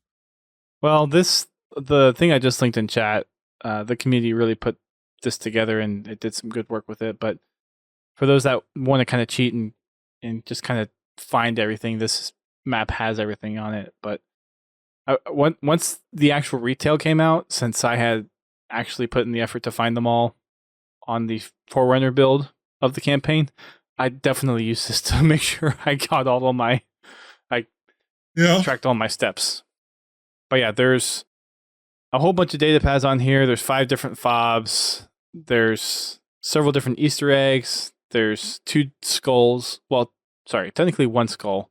Well, the thing I just linked in chat, the community really put this together and it did some good work with it. But for those that want to kind of cheat and just kind of find everything, this map has everything on it. But once the actual retail came out, since I had actually put in the effort to find them all on the Forerunner build of the campaign, I definitely used this to make sure I got all of my, tracked all my steps. But yeah, there's a whole bunch of data pads on here. There's 5 different fobs. There's several different Easter eggs. There's 2 skulls. Well, sorry, technically 1 skull.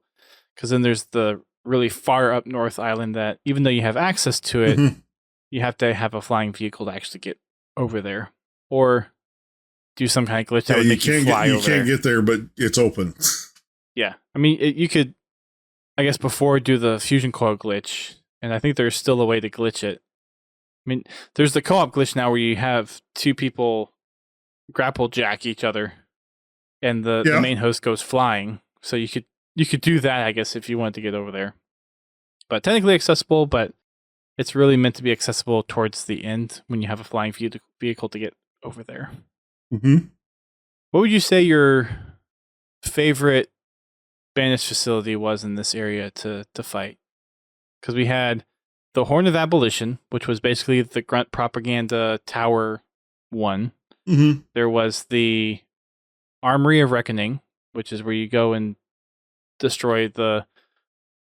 Because then there's the really far up north island that, even though you have access to it, you have to have a flying vehicle to actually get over there. Or do some kind of glitch that would make you fly over there. You can't get there, but it's open. Yeah. I mean, you could, I guess, before do the fusion coil glitch, and I think there's still a way to glitch it. I mean, there's the co-op glitch now where you have 2 people grapple jack each other, and the main host goes flying. So you could do that, I guess, if you wanted to get over there. But technically accessible, but it's really meant to be accessible towards the end when you have a flying vehicle to get over there. Mm-hmm. What would you say your favorite banished facility was in this area to fight? Because we had the Horn of Abolition, which was basically the Grunt Propaganda Tower 1. Mm-hmm. There was the Armory of Reckoning, which is where you go and destroy the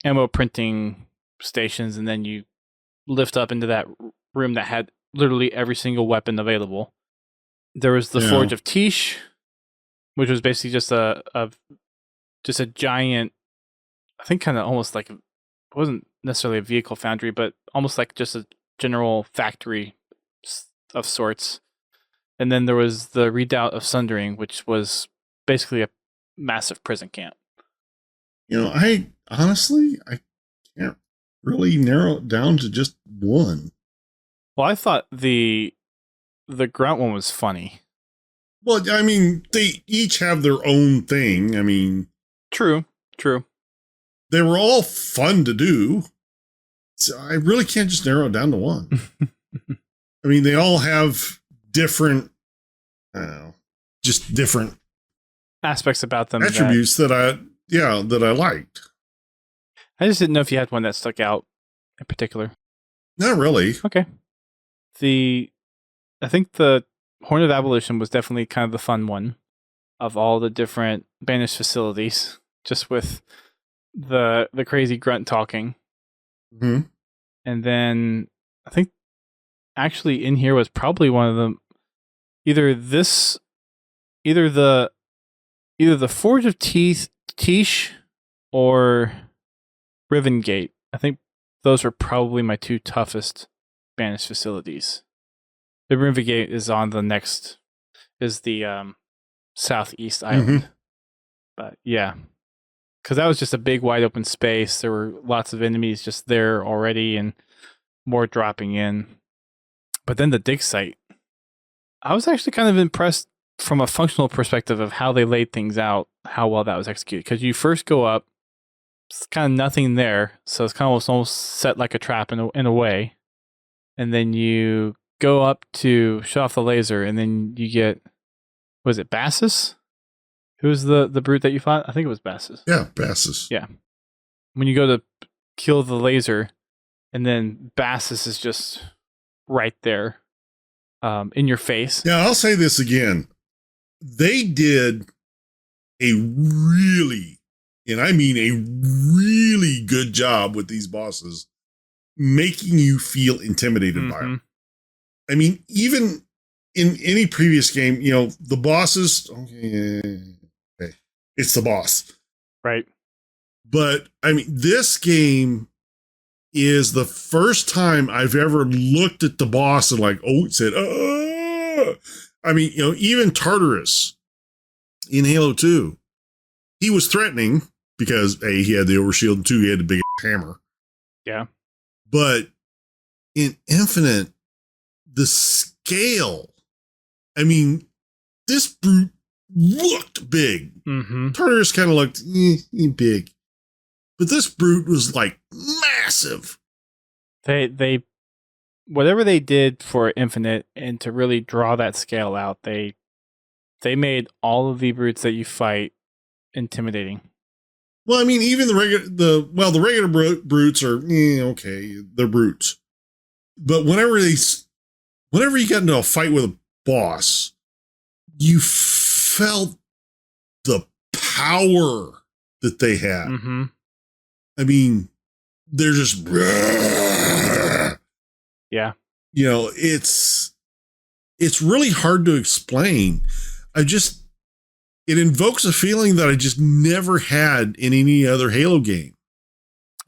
ammo printing stations, and then you lift up into that room that had literally every single weapon available. There was the Forge of Tish, which was basically just a giant, I think kind of almost like, it wasn't necessarily a vehicle foundry, but almost like just a general factory of sorts. And then there was the Redoubt of Sundering, which was basically a massive prison camp. I honestly can't really narrow it down to just one. Well, I thought the Grunt one was funny. Well, I mean, they each have their own thing. I mean, true. They were all fun to do. So I really can't just narrow it down to one. I mean, they all have different, just different aspects about them, attributes that I liked. I just didn't know if you had one that stuck out in particular. Not really. Okay. I think the Horn of Abolition was definitely kind of the fun one of all the different banished facilities, just with the crazy grunt talking. Mm-hmm. And then I think actually in here was probably one of them, either the Forge of Tish or Riven Gate. I think those were probably my 2 toughest banished facilities. The Riven Gate is on the southeast island. Mm-hmm. But yeah, because that was just a big wide open space. There were lots of enemies just there already and more dropping in. But then the dig site, I was actually kind of impressed from a functional perspective of how they laid things out, how well that was executed. Because you first go up, it's kind of nothing there, so it's kind of almost set like a trap in a way. And then you go up to shut off the laser, and then you get, was it Bassus? Who was the brute that you fought? I think it was Bassus. Yeah, Bassus. Yeah. When you go to kill the laser, and then Bassus is just right there in your face. Yeah, I'll say this again. They did a really, and I mean a really good job with these bosses, making you feel intimidated by them. I mean, even in any previous game, the bosses, okay, it's the boss. Right. But, I mean, this game is the first time I've ever looked at the boss and said, I mean, even Tartarus in Halo 2, he was threatening because A, he had the overshield, and 2, he had the big hammer. Yeah. But in Infinite, the scale, I mean, this brute looked big. Mm-hmm. Tartarus kind of looked big. But this brute was massive. They whatever they did for Infinite and to really draw that scale out, they made all of the brutes that you fight intimidating. Well, I mean, even the regular brutes are okay, they're brutes. But whenever you got into a fight with a boss, you felt the power that they had. Mm-hmm. I mean, they're just Yeah. You know, it's really hard to explain. It invokes a feeling that I just never had in any other Halo game.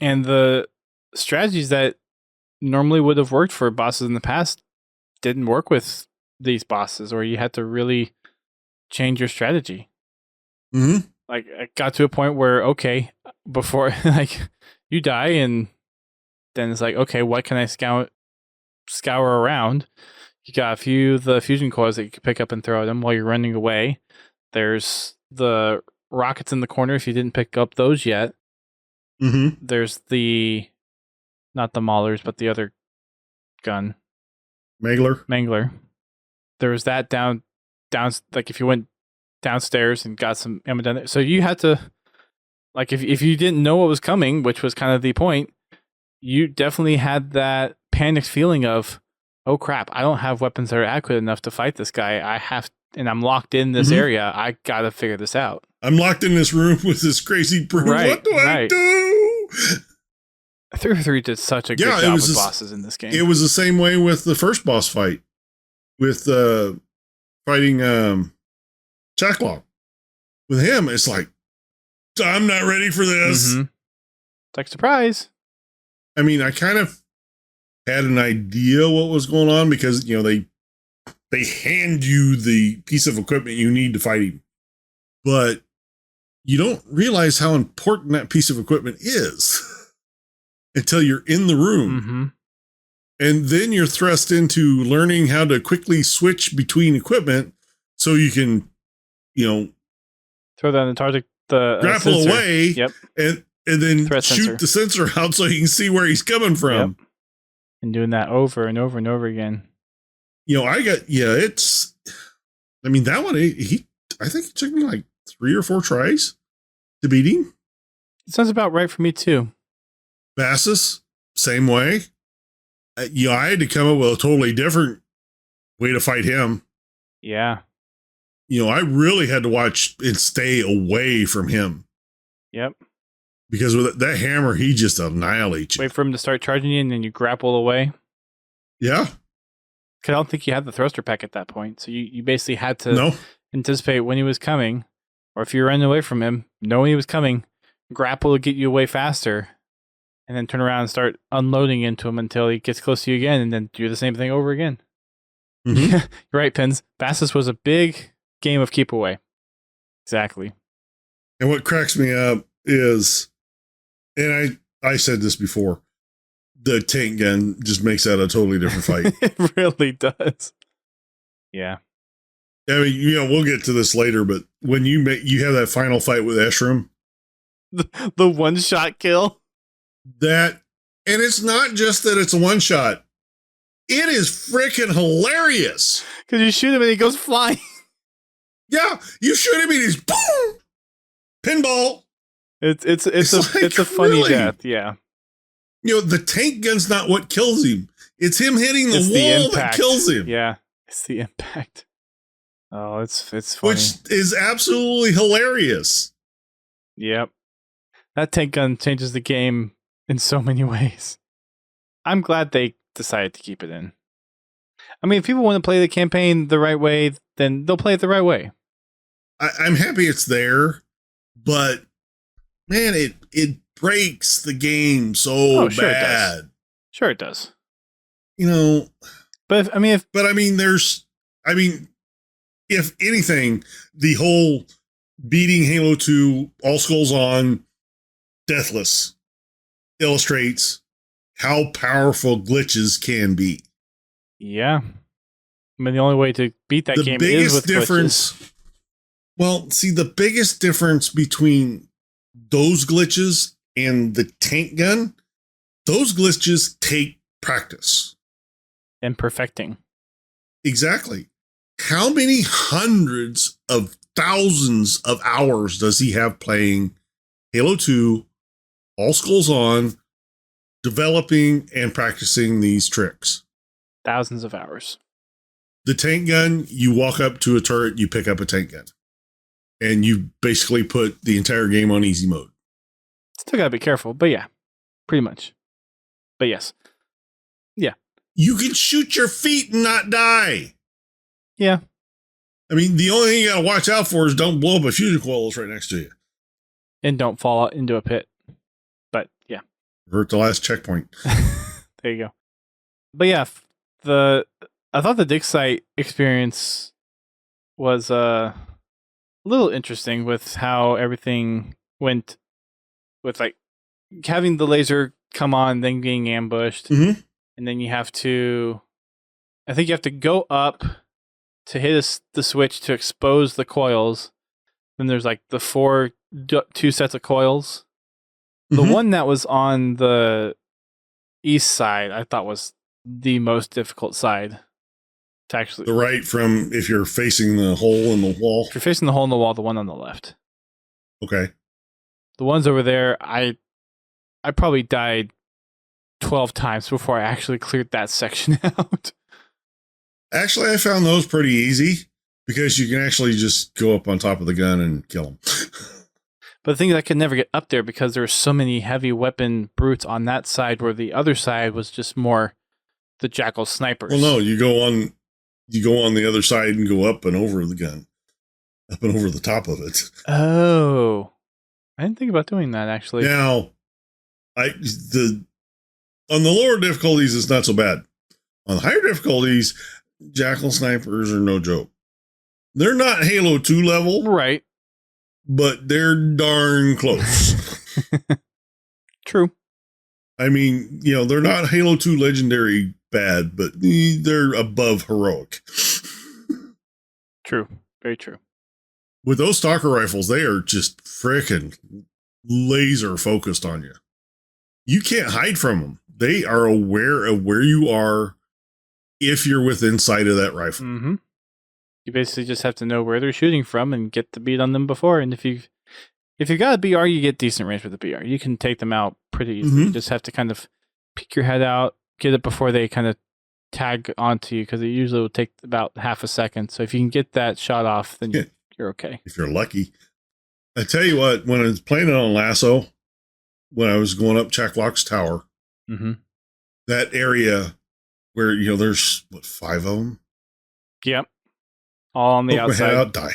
And the strategies that normally would have worked for bosses in the past didn't work with these bosses, or you had to really change your strategy. Mm-hmm. Like, it got to a point where, okay, before, like, you die, and then it's like, okay, what can I scour around? You got a few of the fusion cores that you can pick up and throw at them while you're running away. There's the rockets in the corner if you didn't pick up those yet. Mm-hmm. There's not the Maulers, but the other gun. Mangler. There was that down, like if you went downstairs and got some ammo down there. So you had to, like, if you didn't know what was coming, which was kind of the point, you definitely had that panicked feeling of, oh crap, I don't have weapons that are adequate enough to fight this guy. And I'm locked in this area. I gotta figure this out. I'm locked in this room with this crazy broom. Right, what do I do? 303 did such a good job with bosses in this game. It was the same way with the first boss fight, with fighting Chaklock. With him, it's like, I'm not ready for this. Mm-hmm. It's like, surprise. I mean, I kind of had an idea what was going on because, you know, they hand you the piece of equipment you need to fight him. But you don't realize how important that piece of equipment is until you're in the room. Mm-hmm. And then you're thrust into learning how to quickly switch between equipment so you can, you know, throw that in the target, the grapple sensor. away. Yep. And then Threat shoot the sensor out so you can see where he's coming from. Yep. And doing that over and over and over again. You know, that one, I think it took me like 3 or 4 tries to beat him. It sounds about right for me too. Bassus, same way. I had to come up with a totally different way to fight him. Yeah. You know, I really had to watch and stay away from him. Yep. Because with that hammer, he just annihilates you. Wait for him to start charging you, and then you grapple away. Yeah. Because I don't think you had the thruster pack at that point. So you basically had to anticipate when he was coming, or if you're running away from him, knowing he was coming, grapple to get you away faster, and then turn around and start unloading into him until he gets close to you again, and then do the same thing over again. Mm-hmm. You're right, Pins. Bassus was a big game of keep away. Exactly. And what cracks me up is, and I said this before, the tank gun just makes that a totally different fight. It really does. Yeah. I mean, you know, we'll get to this later, but when you have that final fight with Eshram, the one shot kill. And it's not just that it's a one shot. It is freaking hilarious. Because you shoot him and he goes flying. Yeah, you shoot him and he's boom, pinball. It's a funny death. Yeah. You know, the tank gun's not what kills him. It's him hitting the wall that kills him. Yeah, it's the impact. Oh, it's funny. Which is absolutely hilarious. Yep. That tank gun changes the game in so many ways. I'm glad they decided to keep it in. I mean, if people want to play the campaign the right way, then they'll play it the right way. I'm happy it's there, but man, it breaks the game so bad. Sure it does. You know, but if anything, the whole beating Halo 2 all skulls on deathless illustrates how powerful glitches can be. Yeah. I mean, the only way to beat that game is with glitches. Well, see, the biggest difference between those glitches and the tank gun, those glitches take practice. And perfecting. Exactly. How many hundreds of thousands of hours does he have playing Halo 2, all skulls on, developing and practicing these tricks? Thousands of hours. The tank gun, you walk up to a turret, you pick up a tank gun. And you basically put the entire game on easy mode. Still gotta be careful, but yeah, pretty much. But yes. Yeah. You can shoot your feet and not die. Yeah. I mean, the only thing you got to watch out for is don't blow up a fusion coil that's right next to you. And don't fall out into a pit. But yeah. We're at the last checkpoint. There you go. But yeah, I thought the dig site experience was a little interesting with how everything went with like having the laser come on, then being ambushed. Mm-hmm. And then you have to, I think you have to go up to hit the switch to expose the coils. Then there's like the two sets of coils. The one that was on the east side, I thought was the most difficult side to actually. The right from if you're facing the hole in the wall. If you're facing the hole in the wall, the one on the left. Okay. The ones over there, I probably died 12 times before I actually cleared that section out. Actually, I found those pretty easy because you can actually just go up on top of the gun and kill them. But the thing is, I could never get up there because there were so many heavy weapon brutes on that side, where the other side was just more the jackal snipers. Well, no, you go on the other side and go up and over the gun, up and over the top of it. Oh, I didn't think about doing that actually. Now, on the lower difficulties, it's not so bad. On the higher difficulties, jackal snipers are no joke. They're not Halo 2 level, right? But they're darn close. True. I mean, they're not Halo 2 legendary bad, but they're above heroic. True. Very true. With those stalker rifles, they are just frickin' laser focused on you. You can't hide from them. They are aware of where you are if you're within sight of that rifle. Mm-hmm. You basically just have to know where they're shooting from and get the beat on them before. And if you've got a BR, you get decent range with the BR. You can take them out pretty easily. Mm-hmm. You just have to kind of peek your head out, get it before they kind of tag onto you, because it usually will take about half a second. So if you can get that shot off, then you're okay. If you're lucky. I tell you what, when I was playing it on Lasso, when I was going up Chaklock's tower, that area where, there's, 5 of them? Yep. All on the outside. Poke my head out, die.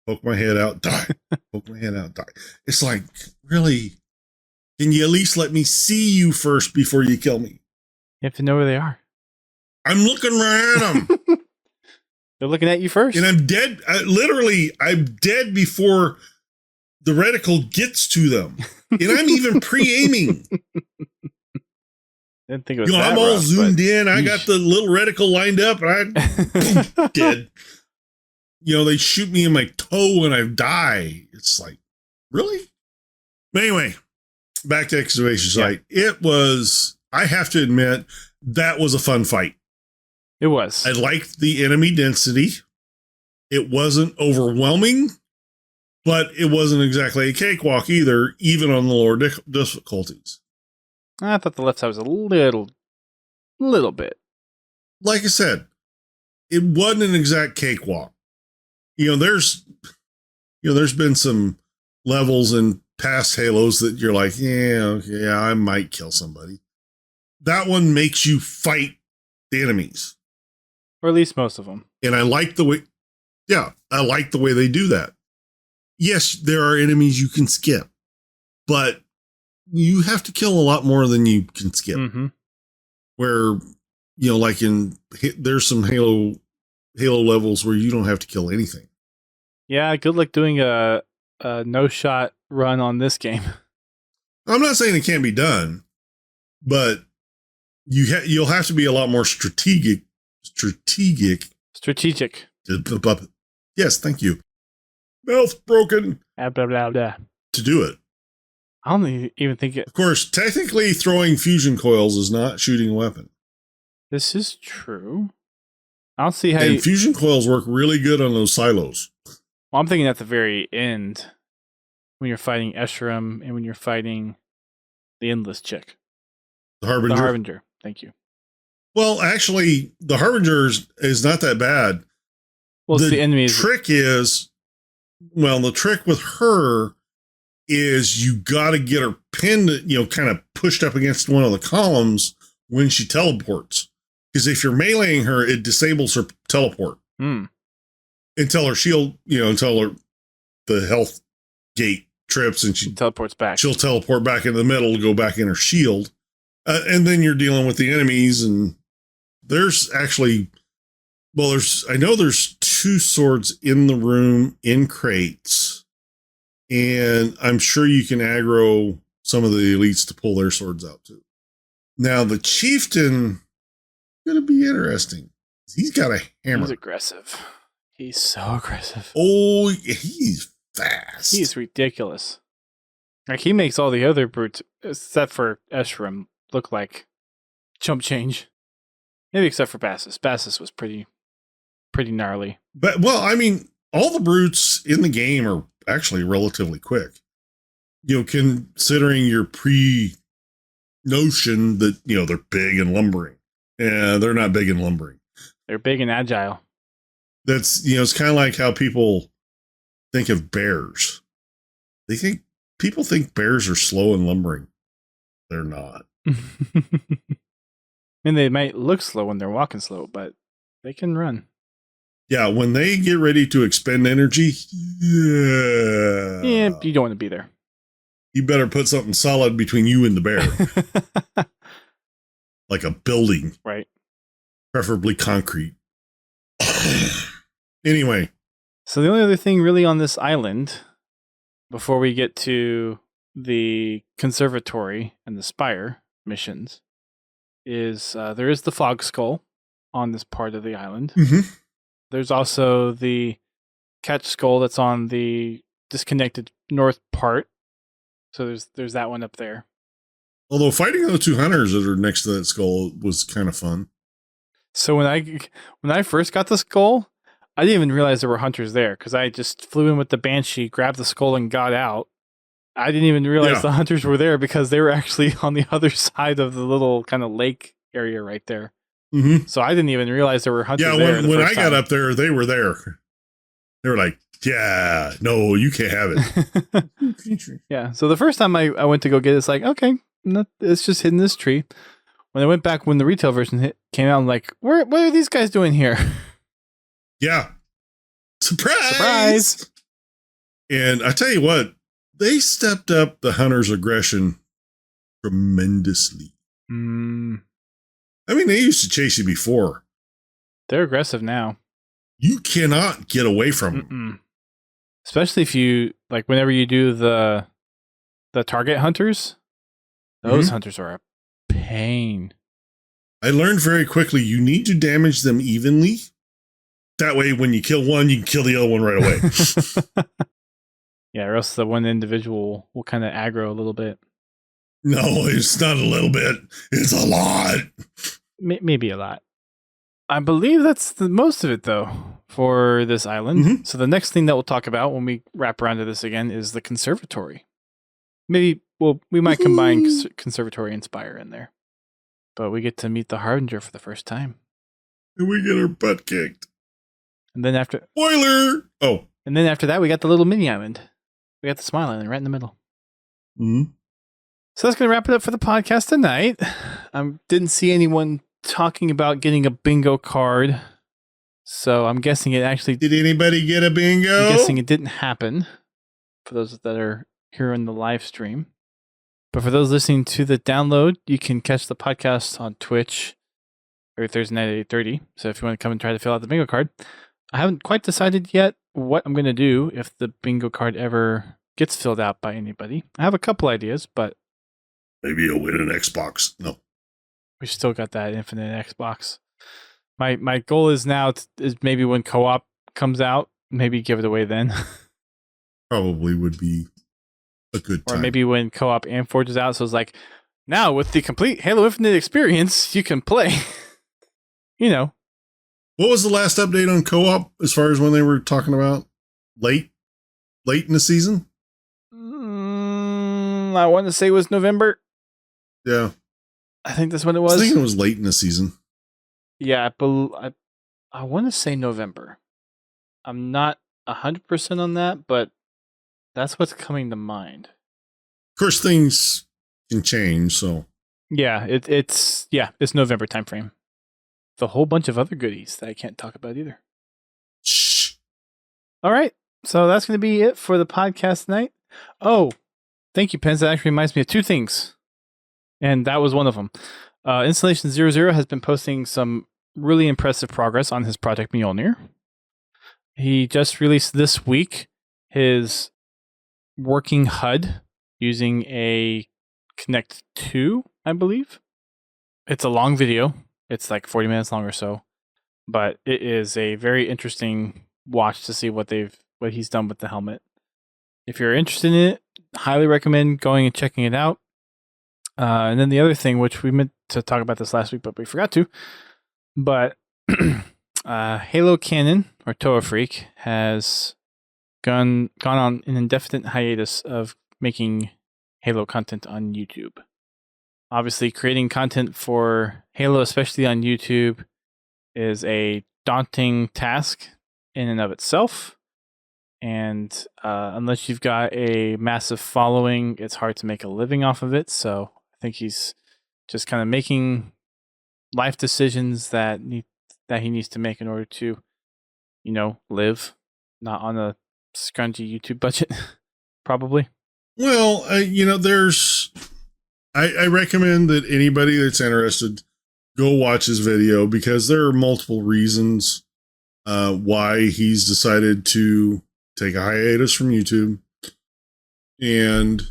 Poke my head out, die. Poke my head out, die. It's like, really? Can you at least let me see you first before you kill me? You have to know where they are. I'm looking right at them. They're looking at you first. And I'm dead. I'm dead before the reticle gets to them. And I'm even pre-aiming. Didn't think it was I'm all zoomed in. I got the little reticle lined up and I'm dead. They shoot me in my toe and I die. It's like, really? But anyway, back to excavation site. It was, I have to admit, that was a fun fight. It was. I liked the enemy density. It wasn't overwhelming, but it wasn't exactly a cakewalk either, even on the lower difficulties. I thought the left side was a little bit. Like I said, it wasn't an exact cakewalk. There's been some levels in past Halos that you're like, yeah, I might kill somebody. That one makes you fight the enemies. Or at least most of them. And I like the way they do that. Yes, there are enemies you can skip, but you have to kill a lot more than you can skip. Mm-hmm. Where, like there's some Halo levels where you don't have to kill anything. Yeah, good luck doing a no-shot run on this game. I'm not saying it can't be done, but you'll have to be a lot more strategic. Yes, thank you. Mouth broken. Blah, blah, blah. To do it. I don't even think it... Of course, technically throwing fusion coils is not shooting a weapon. This is true. I don't see how fusion coils work really good on those silos. Well, I'm thinking at the very end, when you're fighting Escharum and when you're fighting the Endless chick. The Harbinger? The Harbinger. Thank you. Well, actually, the Harbinger is not that bad. Well, the enemy trick is... Well, the trick with her is you got to get her pinned, kind of pushed up against one of the columns when she teleports. Because if you're meleeing her, it disables her teleport. Until her shield, the health gate trips and she teleports back. She'll teleport back into the middle to go back in her shield. And then you're dealing with the enemies. And there's actually, I know there's 2 swords in the room in crates. And I'm sure you can aggro some of the elites to pull their swords out too. Now, the chieftain going to be interesting. He's got a hammer. He's aggressive. He's so aggressive. Oh, he's fast. He's ridiculous. Like, he makes all the other brutes, except for Eshram, look like chump change. Maybe except for Bassus. Bassus was pretty gnarly. But, all the brutes in the game are actually relatively quick. Considering your pre-notion that, they're big and lumbering. Yeah, they're not big and lumbering. They're big and agile. That's, it's kind of like how people think of bears. People think bears are slow and lumbering. They're not. And they might look slow when they're walking slow, but they can run. Yeah, when they get ready to expend energy, yeah, you don't want to be there. You better put something solid between you and the bear. Like a building. Right. Preferably concrete. Anyway. So the only other thing really on this island, before we get to the conservatory and the spire missions, is there is the fog skull on this part of the island. Mm-hmm. There's also the catch skull that's on the disconnected north part. So there's that one up there. Although fighting those 2 hunters that are next to that skull was kind of fun. So when I first got the skull, I didn't even realize there were hunters there because I just flew in with the Banshee, grabbed the skull, and got out. I didn't even realize the hunters were there because they were actually on the other side of the little kind of lake area right there. Mm-hmm. So I didn't even realize there were hunters there. Yeah, when I got up there, they were there. They were like, yeah, no, you can't have it. Yeah, so the first time I went to go get it, it's like, okay, it's just hidden in this tree. When I went back when the retail version came out, I'm like, what are these guys doing here? Yeah. Surprise! And I tell you what, they stepped up the hunter's aggression tremendously. They used to chase you before. They're aggressive now. You cannot get away from them. Especially if you, like, whenever you do the target hunters, those hunters are a pain. I learned very quickly, you need to damage them evenly. That way, when you kill one, you can kill the other one right away. Yeah, or else the one individual will kind of aggro a little bit. No, it's not a little bit. It's a lot. Maybe a lot. I believe that's the most of it, though, for this island. So the next thing that we'll talk about when we wrap around to this again is the conservatory. Maybe, we might combine conservatory and spire in there. But we get to meet the Harbinger for the first time. And we get our butt kicked. And then after... Spoiler! Oh. And then after that, we got the little mini island. We got the Smile Island right in the middle. So that's going to wrap it up for the podcast tonight. I didn't see anyone talking about getting a bingo card. So I'm guessing it actually... Did anybody get a bingo? I'm guessing it didn't happen for those that are here in the live stream. But for those listening to the download, you can catch the podcast on Twitch every Thursday night at 8:30. So if you want to come and try to fill out the bingo card, I haven't quite decided yet what I'm going to do if the bingo card ever gets filled out by anybody. I have a couple ideas, but... Maybe you'll win an Xbox. No. We still got that infinite Xbox. My goal is now is maybe when co-op comes out, maybe give it away then. Probably would be a good time. Or maybe when co-op and Forge is out, so it's like, now with the complete Halo Infinite experience, you can play. What was the last update on co-op as far as when they were talking about late in the season? I want to say it was November. Yeah. I think that's when it was. I was thinking it was late in the season. Yeah, I want to say November. I'm not 100% on that, but that's what's coming to mind. Of course, things can change, so. Yeah, it's November timeframe. With a whole bunch of other goodies that I can't talk about either. Shh. All right, so that's going to be it for the podcast tonight. Oh, thank you, Pens. That actually reminds me of two things, and that was one of them. Installation 00 has been posting some really impressive progress on his Project Mjolnir. He just released this week his working HUD using a Connect 2, I believe. It's a long video. It's like 40 minutes long or so, but it is a very interesting watch to see what he's done with the helmet. If you're interested in it, highly recommend going and checking it out. And then the other thing, which we meant to talk about this last week, but we forgot to, but Halo Canon, or Toa Freak, has gone on an indefinite hiatus of making Halo content on YouTube. Obviously, creating content for Halo, especially on YouTube, is a daunting task in and of itself. And unless you've got a massive following, it's hard to make a living off of it. So I think he's just kind of making life decisions that he needs to make in order to, live, not on a scrunchy YouTube budget, probably. Well, I recommend that anybody that's interested go watch his video, because there are multiple reasons why he's decided to take a hiatus from YouTube. And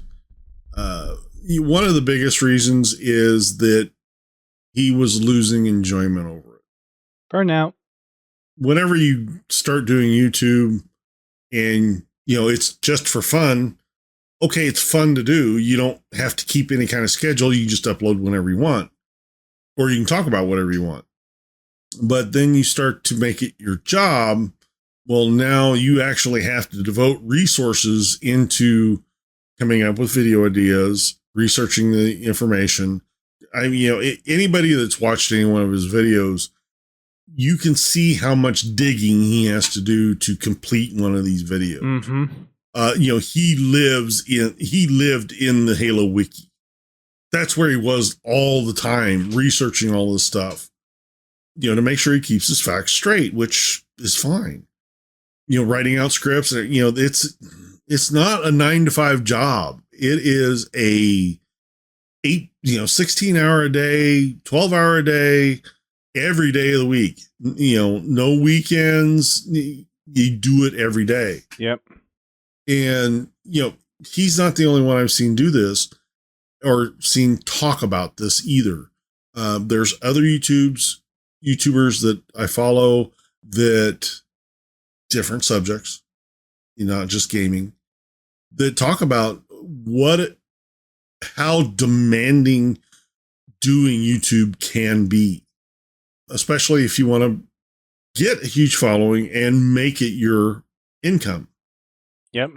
one of the biggest reasons is that he was losing enjoyment over it. Burnout. Whenever you start doing YouTube and, it's just for fun, okay, it's fun to do. You don't have to keep any kind of schedule. You just upload whenever you want, or you can talk about whatever you want. But then you start to make it your job. Well, now you actually have to devote resources into coming up with video ideas, researching the information. Anybody that's watched any one of his videos, you can see how much digging he has to do to complete one of these videos. Mm-hmm. He lived in the Halo wiki. That's where he was all the time, researching all this stuff, to make sure he keeps his facts straight, which is fine. Writing out scripts, it's not a 9-to-5 job. It is a 16-hour a day, 12-hour a day, every day of the week. No weekends. You do it every day. Yep. And, he's not the only one I've seen do this or seen talk about this either. There's other YouTubers that I follow that different subjects, not just gaming, that talk about how demanding doing YouTube can be, especially if you want to get a huge following and make it your income. Yep.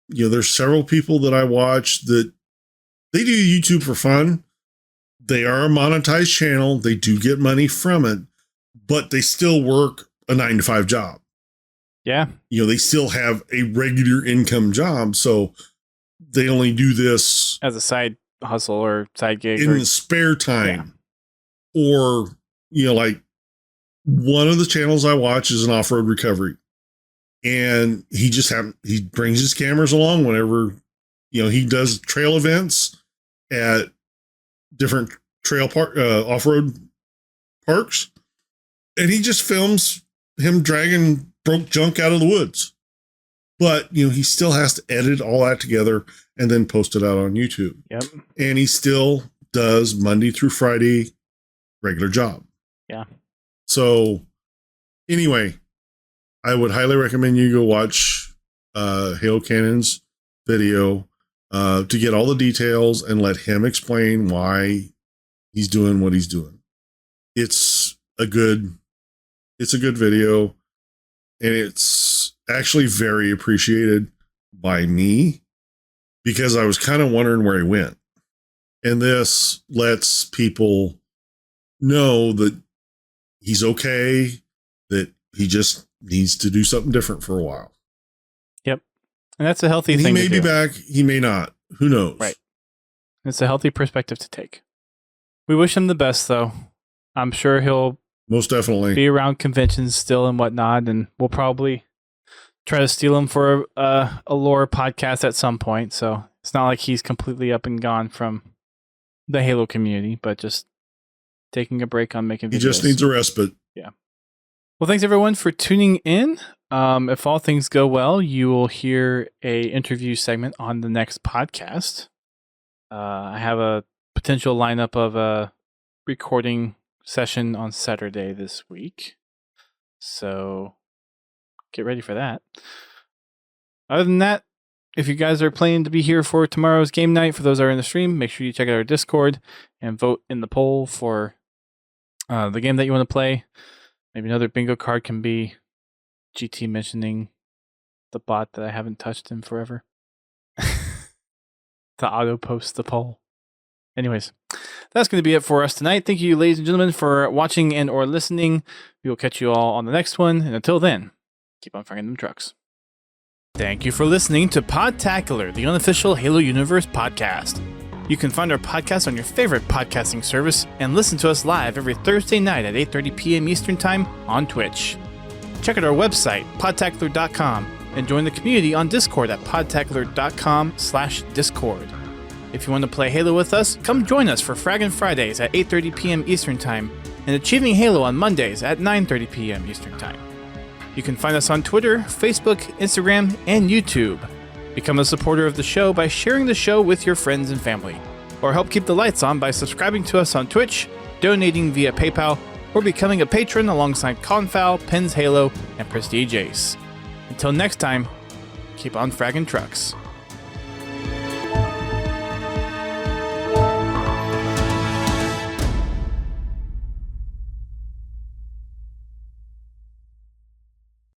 There's several people that I watch that they do YouTube for fun. They are a monetized channel. They do get money from it, but they still work a 9-to-5 job. Yeah. They still have a regular income job. So they only do this as a side hustle or side gig in the spare time. Yeah. Or, like one of the channels I watch is an off-road recovery. And he brings his cameras along whenever, he does trail events at different trail park, off-road parks. And he just films him dragging broke junk out of the woods. But, he still has to edit all that together and then post it out on YouTube. Yep. And he still does Monday through Friday regular job. Yeah. So anyway, I would highly recommend you go watch Halo Canon's video to get all the details and let him explain why he's doing what he's doing. It's a good video, and it's actually very appreciated by me because I was kind of wondering where he went. And this lets people know that he's okay, that he just needs to do something different for a while. Yep. And that's a healthy thing to do. He may be back. He may not. Who knows? Right. It's a healthy perspective to take. We wish him the best, though. I'm sure he'll most definitely be around conventions still and whatnot, and we'll probably try to steal him for a lore podcast at some point. So it's not like he's completely up and gone from the Halo community, but just taking a break on making videos. He just needs a respite. Yeah. Well, thanks everyone for tuning in. If all things go well, you will hear a interview segment on the next podcast. I have a potential lineup of a recording session on Saturday this week. So get ready for that. Other than that, if you guys are planning to be here for tomorrow's game night, for those that are in the stream, make sure you check out our Discord and vote in the poll for the game that you want to play. Maybe another bingo card can be GT mentioning the bot that I haven't touched in forever. To auto post the poll. Anyways, that's going to be it for us tonight. Thank you, ladies and gentlemen, for watching and or listening. We will catch you all on the next one. And until then, keep on firing them trucks. Thank you for listening to Podtacular, the unofficial Halo Universe podcast. You can find our podcast on your favorite podcasting service and listen to us live every Thursday night at 8:30 p.m. Eastern Time on Twitch. Check out our website, podtacular.com, and join the community on Discord at podtacular.com/discord. If you want to play Halo with us, come join us for Fraggin' Fridays at 8:30 p.m. Eastern Time and Achieving Halo on Mondays at 9:30 p.m. Eastern Time. You can find us on Twitter, Facebook, Instagram, and YouTube. Become a supporter of the show by sharing the show with your friends and family, or help keep the lights on by subscribing to us on Twitch, donating via PayPal, or becoming a patron alongside Confal, Pens Halo, and Prestige Ace. Until next time, keep on fragging trucks.